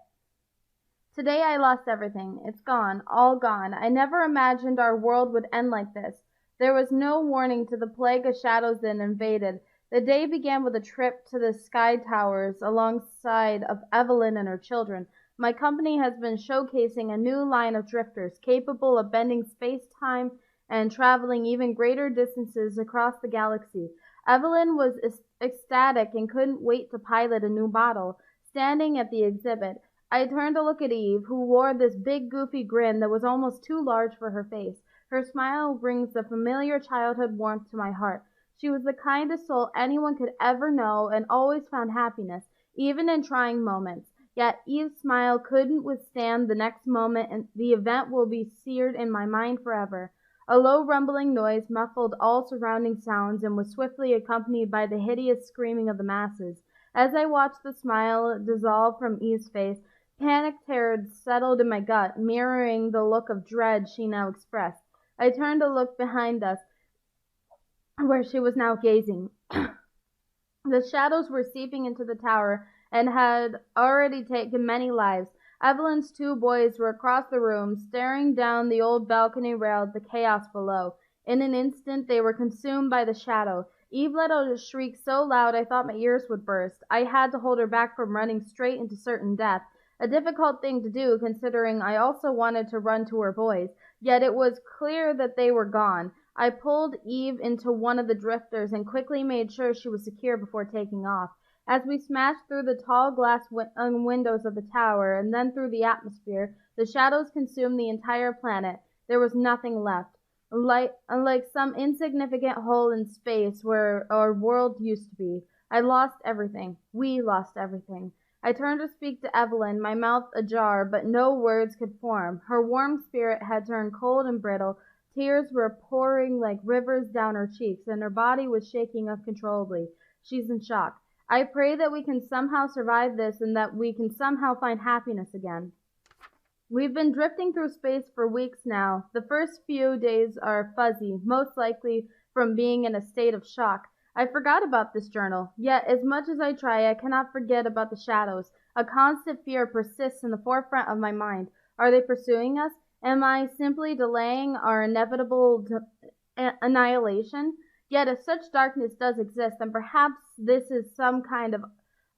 Today I lost everything. It's gone, all gone. I never imagined our world would end like this. There was no warning to the plague of shadows that invaded. The day began with a trip to the sky towers alongside of Evelyn and her children. My company has been showcasing a new line of drifters capable of bending space-time and traveling even greater distances across the galaxy. Evelyn was ecstatic and couldn't wait to pilot a new model. Standing at the exhibit, I turned to look at Eve, who wore this big goofy grin that was almost too large for her face. Her smile brings the familiar childhood warmth to my heart. She was the kindest soul anyone could ever know and always found happiness, even in trying moments. Yet Eve's smile couldn't withstand the next moment, and the event will be seared in my mind forever. A low rumbling noise muffled all surrounding sounds and was swiftly accompanied by the hideous screaming of the masses. As I watched the smile dissolve from Eve's face, panic terror settled in my gut, mirroring the look of dread she now expressed. I turned to look behind us, where she was now gazing. The shadows were seeping into the tower and had already taken many lives. Evelyn's two boys were across the room, staring down the old balcony rail at the chaos below. In an instant they were consumed by the shadow. Eve let out a shriek so loud I thought my ears would burst. I had to hold her back from running straight into certain death. A difficult thing to do, considering I also wanted to run to her boys. Yet it was clear that they were gone. I pulled Eve into one of the drifters and quickly made sure she was secure before taking off. As we smashed through the tall glass windows of the tower and then through the atmosphere, the shadows consumed the entire planet. There was nothing left. Like some insignificant hole in space where our world used to be. I lost everything. We lost everything. I turned to speak to Evelyn, my mouth ajar, but no words could form. Her warm spirit had turned cold and brittle. Tears were pouring like rivers down her cheeks, and her body was shaking uncontrollably. She's in shock. I pray that we can somehow survive this and that we can somehow find happiness again. We've been drifting through space for weeks now. The first few days are fuzzy, most likely from being in a state of shock. I forgot about this journal, yet as much as I try, I cannot forget about the shadows. A constant fear persists in the forefront of my mind. Are they pursuing us? Am I simply delaying our inevitable annihilation? Yet if such darkness does exist, then perhaps this is some kind of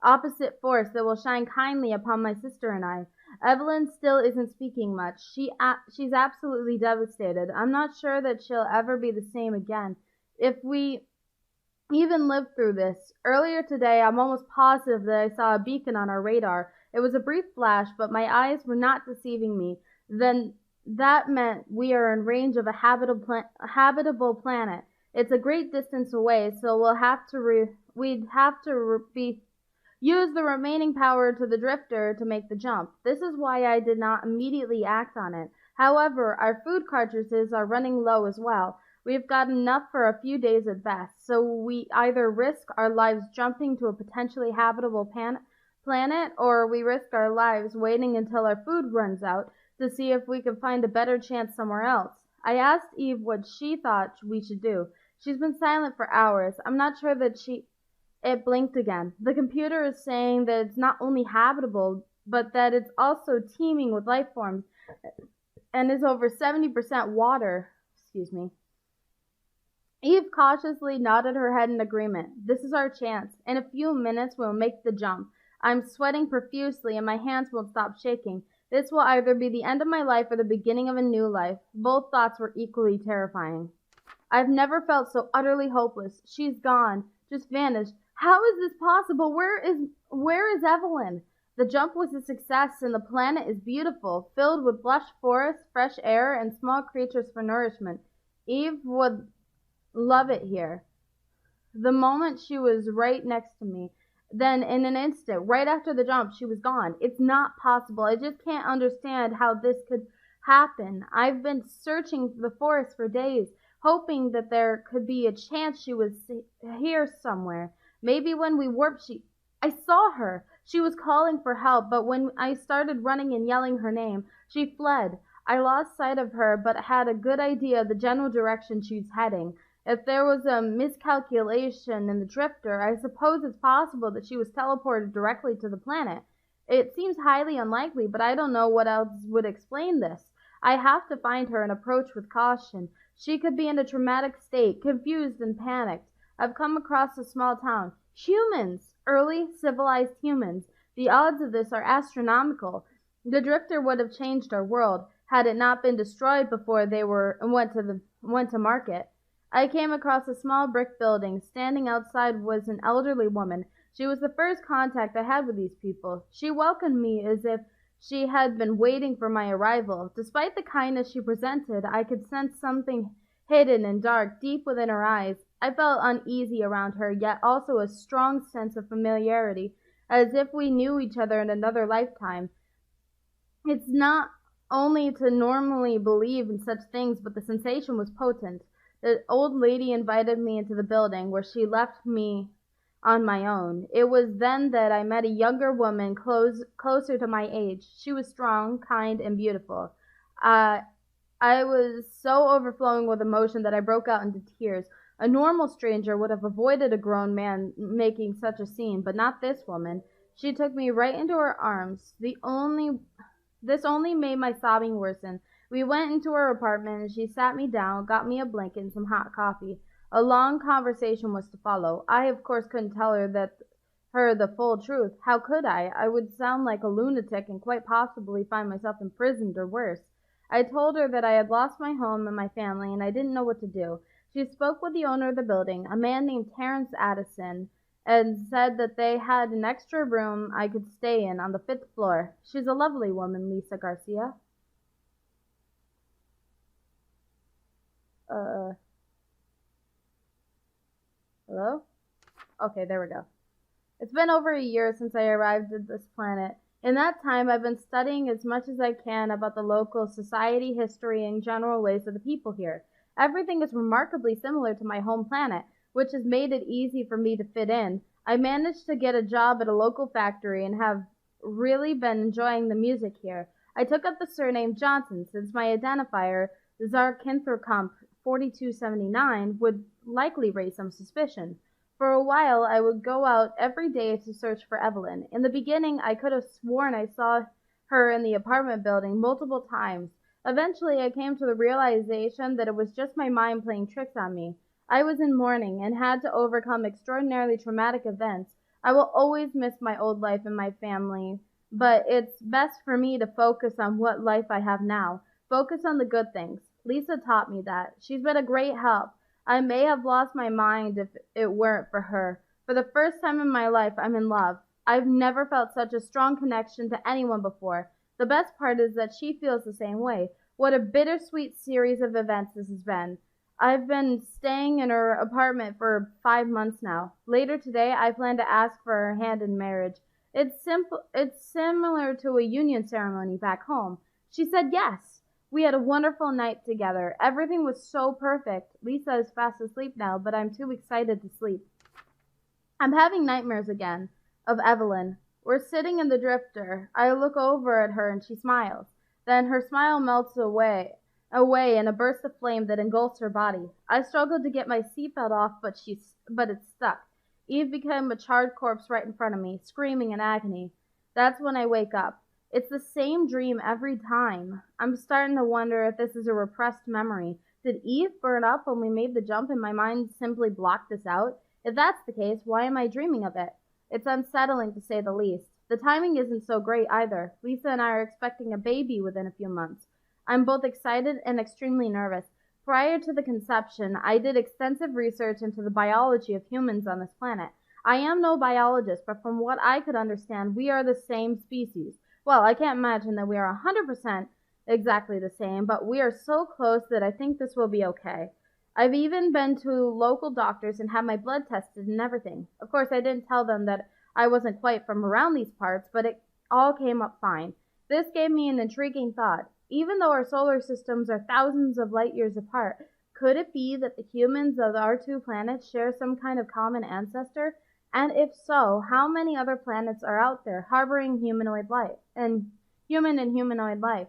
opposite force that will shine kindly upon my sister and I. Evelyn still isn't speaking much. She's absolutely devastated. I'm not sure that she'll ever be the same again. If we even live through this. Earlier today, I'm almost positive that I saw a beacon on our radar. It was a brief flash, but my eyes were not deceiving me. Then that meant we are in range of a habitable planet. It's a great distance away, so we'd have to use the remaining power to the drifter to make the jump. This is why I did not immediately act on it. However, our food cartridges are running low as well. We've got enough for a few days at best, so we either risk our lives jumping to a potentially habitable planet, or we risk our lives waiting until our food runs out to see if we can find a better chance somewhere else. I asked Eve what she thought we should do. She's been silent for hours. I'm not sure that It blinked again. The computer is saying that it's not only habitable, but that it's also teeming with life forms and is over 70% water. Excuse me. Eve cautiously nodded her head in agreement. This is our chance. In a few minutes, we'll make the jump. I'm sweating profusely and my hands won't stop shaking. This will either be the end of my life or the beginning of a new life. Both thoughts were equally terrifying. I've never felt so utterly hopeless. She's gone, just vanished. How is this possible? Where is Evelyn? The jump was a success and the planet is beautiful, filled with lush forests, fresh air, and small creatures for nourishment. Eve would love it here. The moment she was right next to me, then in an instant, right after the jump, she was gone. It's not possible. I just can't understand how this could happen. I've been searching the forest for days, hoping that there could be a chance she was here somewhere. Maybe when we warped, I saw her. She was calling for help, but when I started running and yelling her name, she fled. I lost sight of her, but had a good idea of the general direction she's heading. If there was a miscalculation in the drifter, I suppose it's possible that she was teleported directly to the planet. It seems highly unlikely, but I don't know what else would explain this. I have to find her and approach with caution. She could be in a traumatic state, confused and panicked. I've come across a small town. Humans! Early, civilized humans. The odds of this are astronomical. The drifter would have changed our world, had it not been destroyed before they went to market. I came across a small brick building. Standing outside was an elderly woman. She was the first contact I had with these people. She welcomed me as if she had been waiting for my arrival. Despite the kindness she presented, I could sense something hidden and dark deep within her eyes. I felt uneasy around her, yet also a strong sense of familiarity, as if we knew each other in another lifetime. It's not only to normally believe in such things, but the sensation was potent. The old lady invited me into the building, where she left me on my own. It was then that I met a younger woman closer to my age. She was strong, kind, and beautiful. I was so overflowing with emotion that I broke out into tears. A normal stranger would have avoided a grown man making such a scene, but not this woman. She took me right into her arms. This only made my sobbing worsen. We went into her apartment, and she sat me down, got me a blanket and some hot coffee. A long conversation was to follow. I, of course, couldn't tell her the full truth. How could I? I would sound like a lunatic and quite possibly find myself imprisoned or worse. I told her that I had lost my home and my family, and I didn't know what to do. She spoke with the owner of the building, a man named Terrence Addison, and said that they had an extra room I could stay in on the 5th floor. She's a lovely woman, Lisa Garcia. Hello? Okay, there we go. It's been over a year since I arrived at this planet. In that time, I've been studying as much as I can about the local society, history, and general ways of the people here. Everything is remarkably similar to my home planet, which has made it easy for me to fit in. I managed to get a job at a local factory and have really been enjoying the music here. I took up the surname Johnson since my identifier, Zarkinthrocomp 4279, would likely raise some suspicion. For a while, I would go out every day to search for Evelyn. In the beginning, I could have sworn I saw her in the apartment building multiple times. Eventually, I came to the realization that it was just my mind playing tricks on me. I was in mourning and had to overcome extraordinarily traumatic events. I will always miss my old life and my family, but it's best for me to focus on what life I have now. Focus on the good things. Lisa taught me that. She's been a great help. I may have lost my mind if it weren't for her. For the first time in my life, I'm in love. I've never felt such a strong connection to anyone before. The best part is that she feels the same way. What a bittersweet series of events this has been. I've been staying in her apartment for 5 months now. Later today, I plan to ask for her hand in marriage. It's similar to a union ceremony back home. She said yes. We had a wonderful night together. Everything was so perfect. Lisa is fast asleep now, but I'm too excited to sleep. I'm having nightmares again of Evelyn. We're sitting in the drifter. I look over at her and she smiles. Then her smile melts away in a burst of flame that engulfs her body. I struggled to get my seatbelt off, but it's stuck. Eve became a charred corpse right in front of me, screaming in agony. That's when I wake up. It's the same dream every time. I'm starting to wonder if this is a repressed memory. Did Eve burn up when we made the jump and my mind simply blocked this out? If that's the case, why am I dreaming of it? It's unsettling to say the least. The timing isn't so great either. Lisa and I are expecting a baby within a few months. I'm both excited and extremely nervous. Prior to the conception, I did extensive research into the biology of humans on this planet. I am no biologist, but from what I could understand, we are the same species. Well, I can't imagine that we are 100% exactly the same, but we are so close that I think this will be okay. I've even been to local doctors and had my blood tested and everything. Of course, I didn't tell them that I wasn't quite from around these parts, but it all came up fine. This gave me an intriguing thought. Even though our solar systems are thousands of light years apart, Could it be that the humans of our two planets share some kind of common ancestor? And if so, how many other planets are out there harboring humanoid life and humanoid life?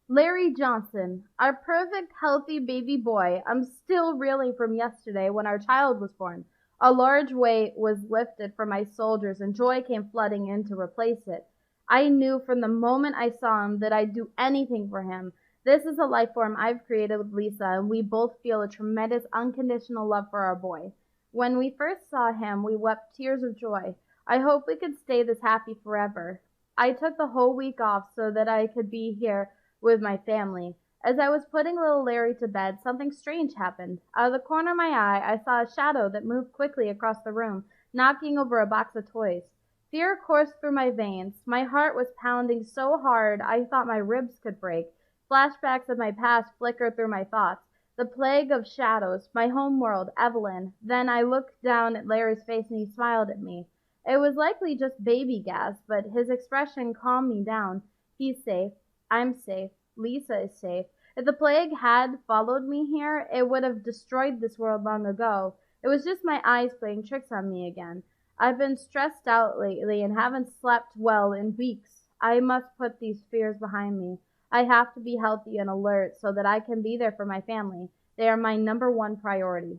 Larry Johnson, our perfect, healthy baby boy. I'm still reeling from yesterday when our child was born. A large weight was lifted from my shoulders and joy came flooding in to replace it. I knew from the moment I saw him that I'd do anything for him. This is a life form I've created with Lisa, and we both feel a tremendous unconditional love for our boy. When we first saw him, we wept tears of joy. I hope we could stay this happy forever. I took the whole week off so that I could be here with my family. As I was putting little Larry to bed, something strange happened. Out of the corner of my eye, I saw a shadow that moved quickly across the room, knocking over a box of toys. Fear coursed through my veins. My heart was pounding so hard I thought my ribs could break. Flashbacks of my past flickered through my thoughts. The plague of shadows, my home world, Evelyn. Then I looked down at Larry's face and he smiled at me. It was likely just baby gas, but his expression calmed me down. He's safe. I'm safe. Lisa is safe. If the plague had followed me here, it would have destroyed this world long ago. It was just my eyes playing tricks on me again. I've been stressed out lately and haven't slept well in weeks. I must put these fears behind me. I have to be healthy and alert so that I can be there for my family. They are my number one priority.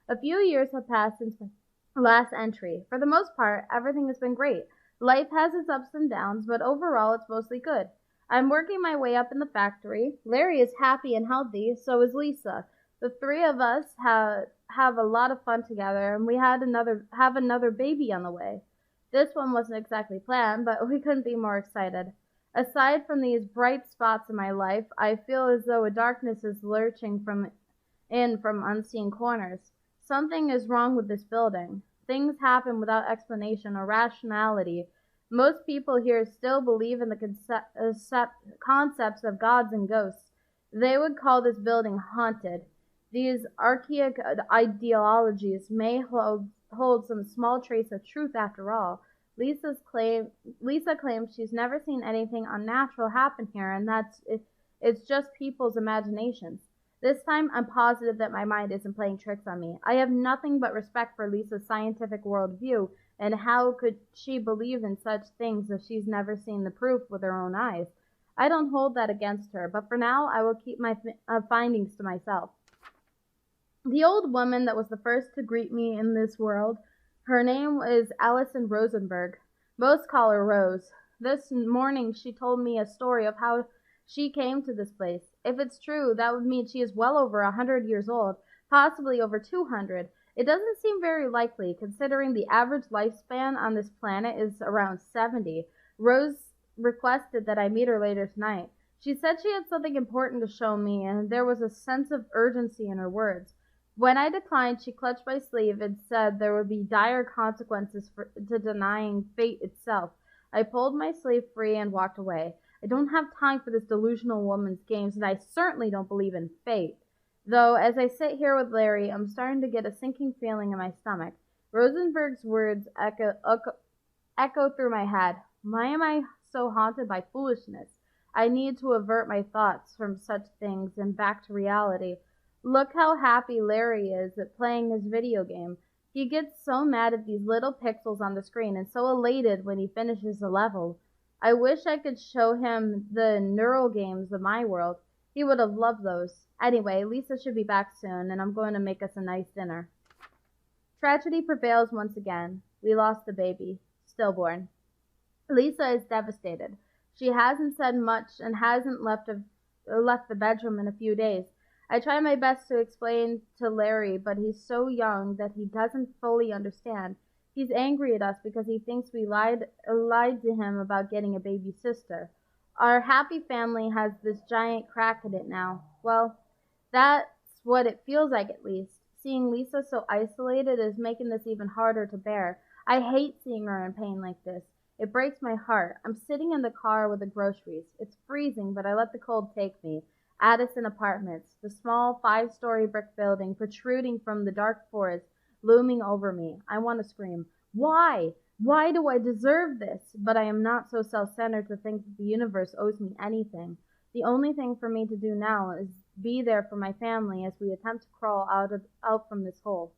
A few years have passed since my last entry. For the most part, everything has been great. Life has its ups and downs, but overall it's mostly good. I'm working my way up in the factory. Larry is happy and healthy, so is Lisa. The three of us have a lot of fun together, and we have another baby on the way. This one wasn't exactly planned, but we couldn't be more excited. Aside from these bright spots in my life, I feel as though a darkness is lurching from unseen corners. Something is wrong with this building. Things happen without explanation or rationality. Most people here still believe in the concepts of gods and ghosts. They would call this building haunted. These archaic ideologies may hold some small trace of truth after all. Lisa claims she's never seen anything unnatural happen here, and it's just people's imaginations. This time, I'm positive that my mind isn't playing tricks on me. I have nothing but respect for Lisa's scientific worldview, and how could she believe in such things if she's never seen the proof with her own eyes? I don't hold that against her, but for now, I will keep my findings to myself. The old woman that was the first to greet me in this world, her name is Allison Rosenberg. Most call her Rose. This morning, she told me a story of how she came to this place. If it's true, that would mean she is well over 100 years old, possibly over 200. It doesn't seem very likely, considering the average lifespan on this planet is around 70. Rose requested that I meet her later tonight. She said she had something important to show me, and there was a sense of urgency in her words. When I declined, she clutched my sleeve and said there would be dire consequences to denying fate itself. I pulled my sleeve free and walked away. I don't have time for this delusional woman's games, and I certainly don't believe in fate. Though, as I sit here with Larry, I'm starting to get a sinking feeling in my stomach. Rosenberg's words echo through my head. Why am I so haunted by foolishness? I need to avert my thoughts from such things and back to reality. Look how happy Larry is at playing his video game. He gets so mad at these little pixels on the screen and so elated when he finishes a level. I wish I could show him the neural games of my world. He would have loved those. Anyway, Lisa should be back soon, and I'm going to make us a nice dinner. Tragedy prevails once again. We lost the baby, stillborn. Lisa is devastated. She hasn't said much and hasn't left the bedroom in a few days. I try my best to explain to Larry, but he's so young that he doesn't fully understand. He's angry at us because he thinks we lied to him about getting a baby sister. Our happy family has this giant crack in it now. Well, that's what it feels like, at least. Seeing Lisa so isolated is making this even harder to bear. I hate seeing her in pain like this. It breaks my heart. I'm sitting in the car with the groceries. It's freezing, but I let the cold take me. Addison Apartments, the small 5-story brick building protruding from the dark forest, looming over me. I want to scream. Why? Why do I deserve this? But I am not so self-centered to think that the universe owes me anything. The only thing for me to do now is be there for my family as we attempt to crawl out from this hole.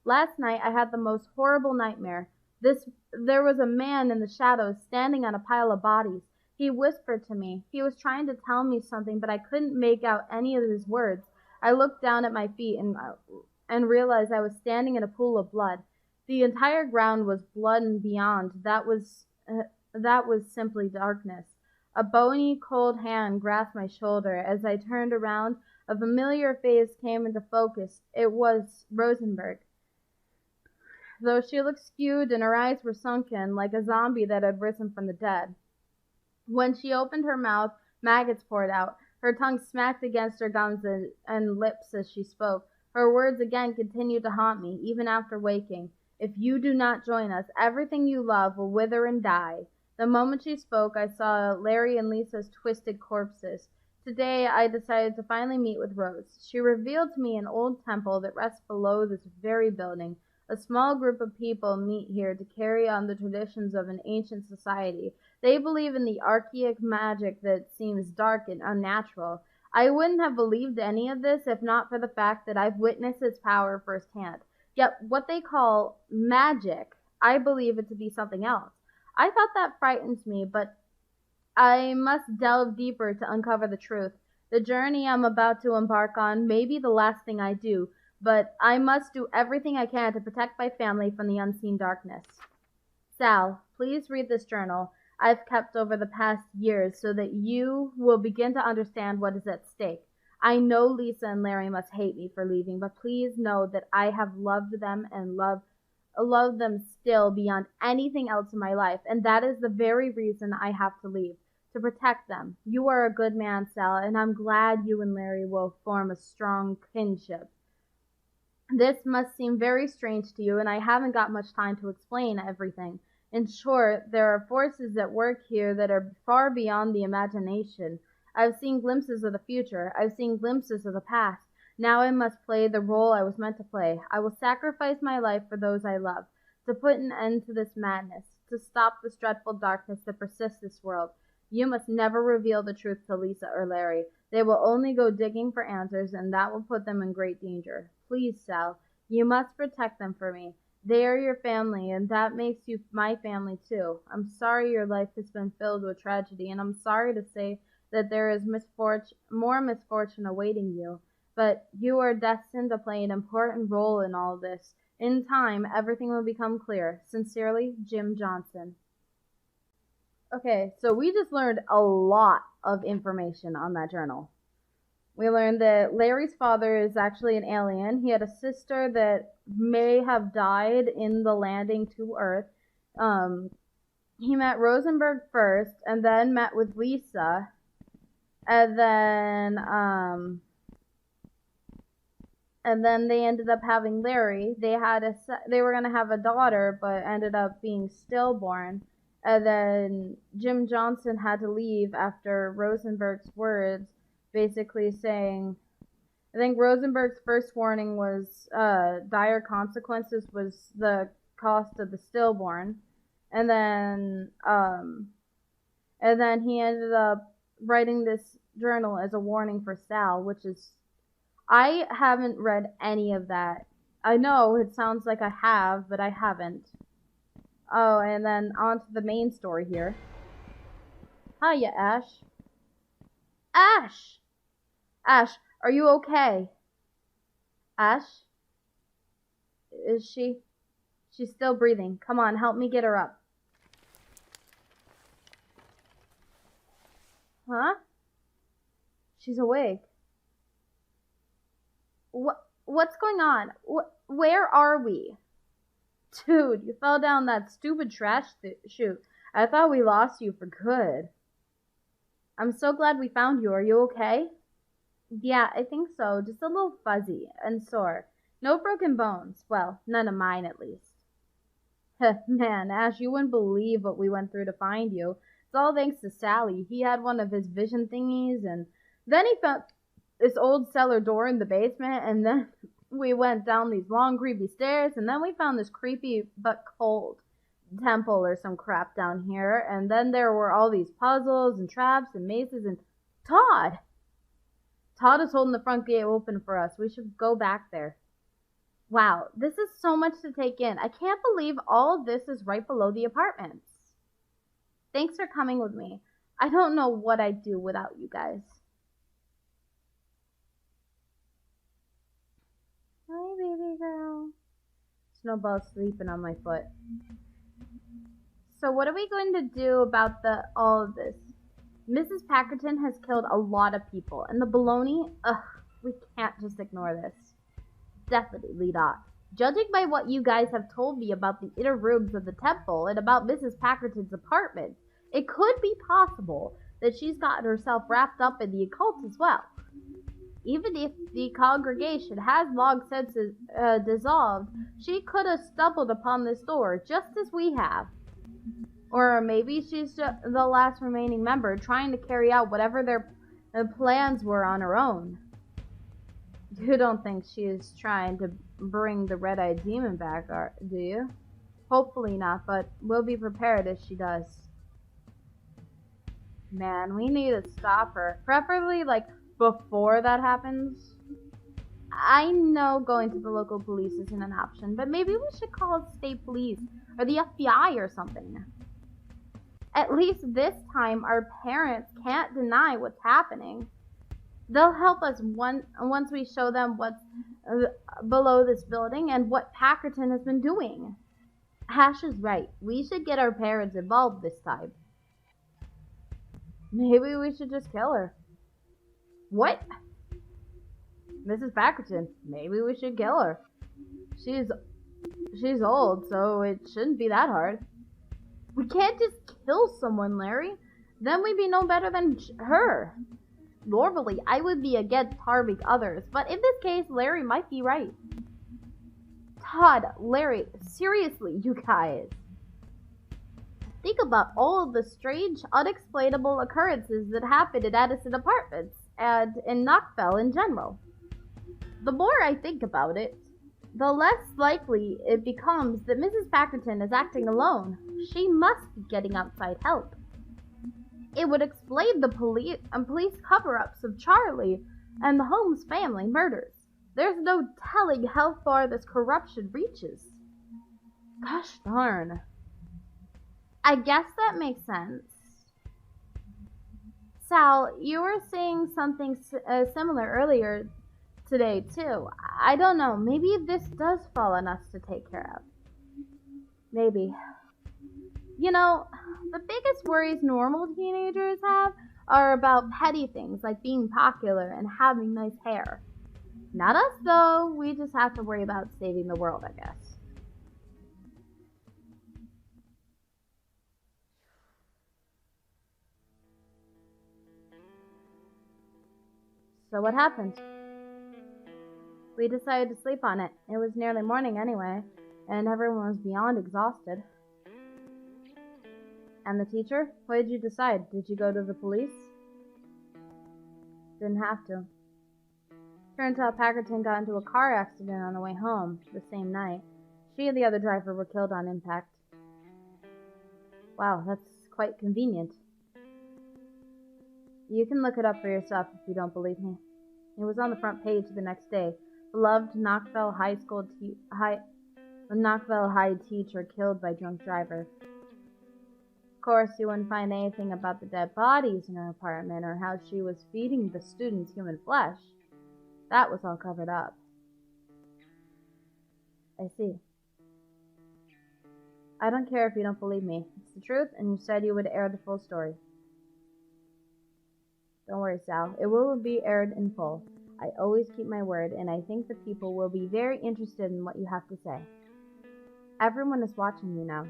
Last night I had the most horrible nightmare. There was a man in the shadows standing on a pile of bodies. He whispered to me. He was trying to tell me something, but I couldn't make out any of his words. I looked down at my feet and realized I was standing in a pool of blood. The entire ground was blood, and beyond that was simply darkness. A bony, cold hand grasped my shoulder. As I turned around, a familiar face came into focus. It was Rosenberg. Though she looked skewed and her eyes were sunken, like a zombie that had risen from the dead. When she opened her mouth, maggots poured out. Her tongue smacked against her gums and lips as she spoke. Her words again continued to haunt me, even after waking. If you do not join us, everything you love will wither and die. The moment she spoke, I saw Larry and Lisa's twisted corpses. Today, I decided to finally meet with Rose. She revealed to me an old temple that rests below this very building. A small group of people meet here to carry on the traditions of an ancient society. They believe in the archaic magic that seems dark and unnatural. I wouldn't have believed any of this if not for the fact that I've witnessed its power firsthand. Yet what they call magic, I believe it to be something else. I thought that frightens me, but I must delve deeper to uncover the truth. The journey I'm about to embark on may be the last thing I do, but I must do everything I can to protect my family from the unseen darkness. Sal, please read this journal I've kept over the past years so that you will begin to understand what is at stake. I know Lisa and Larry must hate me for leaving, but please know that I have loved them and love them still beyond anything else in my life, and that is the very reason I have to leave, to protect them. You are a good man, Sal, and I'm glad you and Larry will form a strong kinship. This must seem very strange to you, and I haven't got much time to explain everything. In short, there are forces at work here that are far beyond the imagination. I've seen glimpses of the future. I've seen glimpses of the past. Now I must play the role I was meant to play. I will sacrifice my life for those I love, to put an end to this madness, to stop this dreadful darkness that persists this world. You must never reveal the truth to Lisa or Larry. They will only go digging for answers, and that will put them in great danger. Please, Sal, you must protect them for me. They are your family, and that makes you my family too. I'm sorry your life has been filled with tragedy, and I'm sorry to say that there is more misfortune awaiting you. But you are destined to play an important role in all this. In time, everything will become clear. Sincerely, Jim Johnson. Okay, so we just learned a lot of information on that journal. We learned that Larry's father is actually an alien. He had a sister that may have died in the landing to Earth. He met Rosenberg first, and then met with Lisa, and then they ended up having Larry. They were gonna have a daughter, but ended up being stillborn. And then Jim Johnson had to leave after Rosenberg's words, basically saying, I think Rosenberg's first warning was dire consequences was the cost of the stillborn, and then he ended up writing this journal as a warning for Sal, which is, I haven't read any of that. I know it sounds like I have, but I haven't. Oh, and then on to the main story here. Hiya, Ash. Ash! Ash, are you okay? Ash? Is she? She's still breathing. Come on, help me get her up. Huh? She's awake. What's going on? Where are we? Dude, you fell down that stupid trash chute. I thought we lost you for good. I'm so glad we found you. Are you okay? Yeah, I think so. Just a little fuzzy and sore. No broken bones. Well, none of mine at least. Man, Ash, you wouldn't believe what we went through to find you. It's all thanks to Sally. He had one of his vision thingies, and then he found this old cellar door in the basement, and then we went down these long, creepy stairs, and then we found this creepy but cold temple or some crap down here, and then there were all these puzzles and traps and mazes, and Todd! Todd is holding the front gate open for us. We should go back there. Wow, this is so much to take in. I can't believe all of this is right below the apartments. Thanks for coming with me. I don't know what I'd do without you guys. Hi, baby girl. Snowball's sleeping on my foot. So what are we going to do about all of this? Mrs. Packerton has killed a lot of people, and the Bologna, we can't just ignore this. Definitely not. Judging by what you guys have told me about the inner rooms of the temple and about Mrs. Packerton's apartment, it could be possible that she's gotten herself wrapped up in the occult as well. Even if the congregation has long since dissolved, she could have stumbled upon this door just as we have. Or maybe she's the last remaining member trying to carry out whatever their plans were on her own. You don't think she is trying to bring the red-eyed demon back, do you? Hopefully not, but we'll be prepared if she does. Man, we need to stop her. Preferably, before that happens. I know going to the local police isn't an option, but maybe we should call state police or the FBI or something. At least this time, our parents can't deny what's happening. They'll help us once we show them what's below this building and what Packerton has been doing. Ash is right. We should get our parents involved this time. Maybe we should just kill her. What? Mrs. Packerton. Maybe we should kill her. She's old, so it shouldn't be that hard. We can't just kill someone, Larry. Then we'd be no better than her. Normally, I would be against harming others, but in this case, Larry might be right. Todd, Larry, seriously, you guys. Think about all of the strange, unexplainable occurrences that happened in Addison Apartments and in Knoxville in general. The more I think about it, the less likely it becomes that Mrs. Packerton is acting alone. She must be getting outside help. It would explain the police cover-ups of Charlie and the Holmes family murders. There's no telling how far this corruption reaches. Gosh darn. I guess that makes sense. Sal, you were saying something similar earlier today, too. I don't know. Maybe this does fall on us to take care of. Maybe. You know, the biggest worries normal teenagers have are about petty things like being popular and having nice hair. Not us, though. We just have to worry about saving the world, I guess. So what happened? We decided to sleep on it. It was nearly morning anyway, and everyone was beyond exhausted. And the teacher? What did you decide? Did you go to the police? Didn't have to. Turns out Packerton got into a car accident on the way home the same night. She and the other driver were killed on impact. Wow, that's quite convenient. You can look it up for yourself if you don't believe me. It was on the front page the next day. Beloved Knoxville High teacher killed by drunk driver. Of course, you wouldn't find anything about the dead bodies in her apartment or how she was feeding the students human flesh. That was all covered up. I see. I don't care if you don't believe me. It's the truth, and you said you would air the full story. Don't worry, Sal. It will be aired in full. I always keep my word, and I think the people will be very interested in what you have to say. Everyone is watching you now.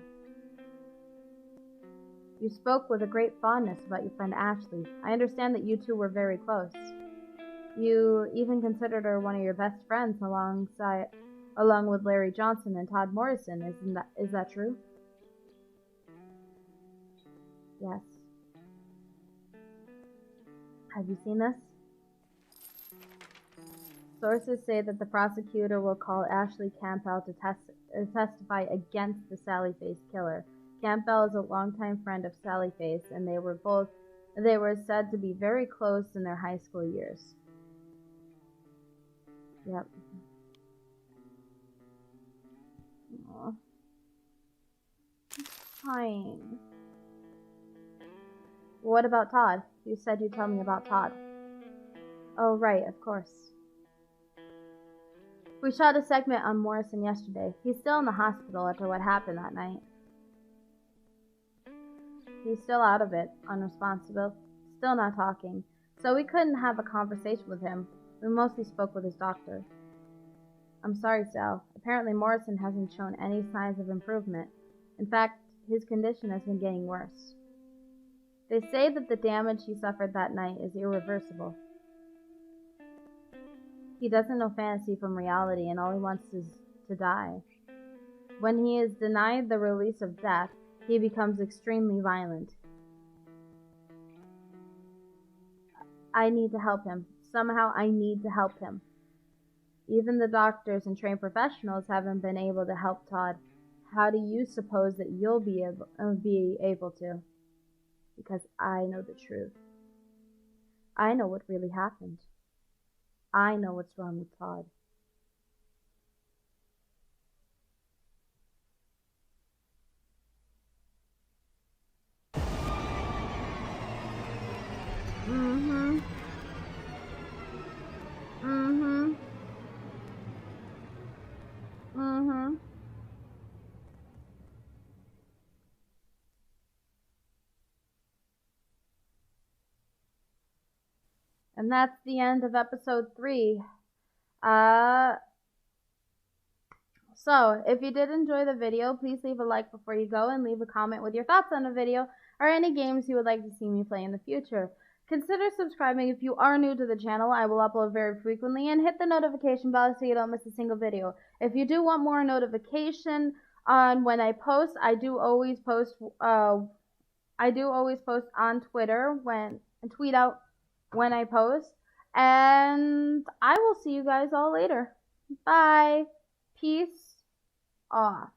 You spoke with a great fondness about your friend Ashley. I understand that you two were very close. You even considered her one of your best friends along with Larry Johnson and Todd Morrison. Is that true? Yes. Have you seen this? Sources say that the prosecutor will call Ashley Campbell to testify against the Sallie-Face killer. Campbell is a longtime friend of Sallie-Face, and they were said to be very close in their high school years. Yep. Aw. Fine. What about Todd? You said you'd tell me about Todd. Oh, right, of course. We shot a segment on Morrison yesterday. He's still in the hospital after what happened that night. He's still out of it, unresponsive, still not talking. So we couldn't have a conversation with him. We mostly spoke with his doctor. I'm sorry, Sal. Apparently Morrison hasn't shown any signs of improvement. In fact, his condition has been getting worse. They say that the damage he suffered that night is irreversible. He doesn't know fantasy from reality, and all he wants is to die. When he is denied the release of death, he becomes extremely violent. I need to help him. Somehow I need to help him. Even the doctors and trained professionals haven't been able to help Todd. How do you suppose that you'll be able to? Because I know the truth. I know what really happened. I know what's wrong with Todd. Mm-hmm. Mm-hmm. Mm-hmm. And that's the end of episode 3. So, if you did enjoy the video, please leave a like before you go and leave a comment with your thoughts on the video or any games you would like to see me play in the future. Consider subscribing if you are new to the channel. I will upload very frequently, and hit the notification bell so you don't miss a single video. If you do want more notification on when I post, I do always post on Twitter and tweet out when I post. And I will see you guys all later. Bye. Peace off.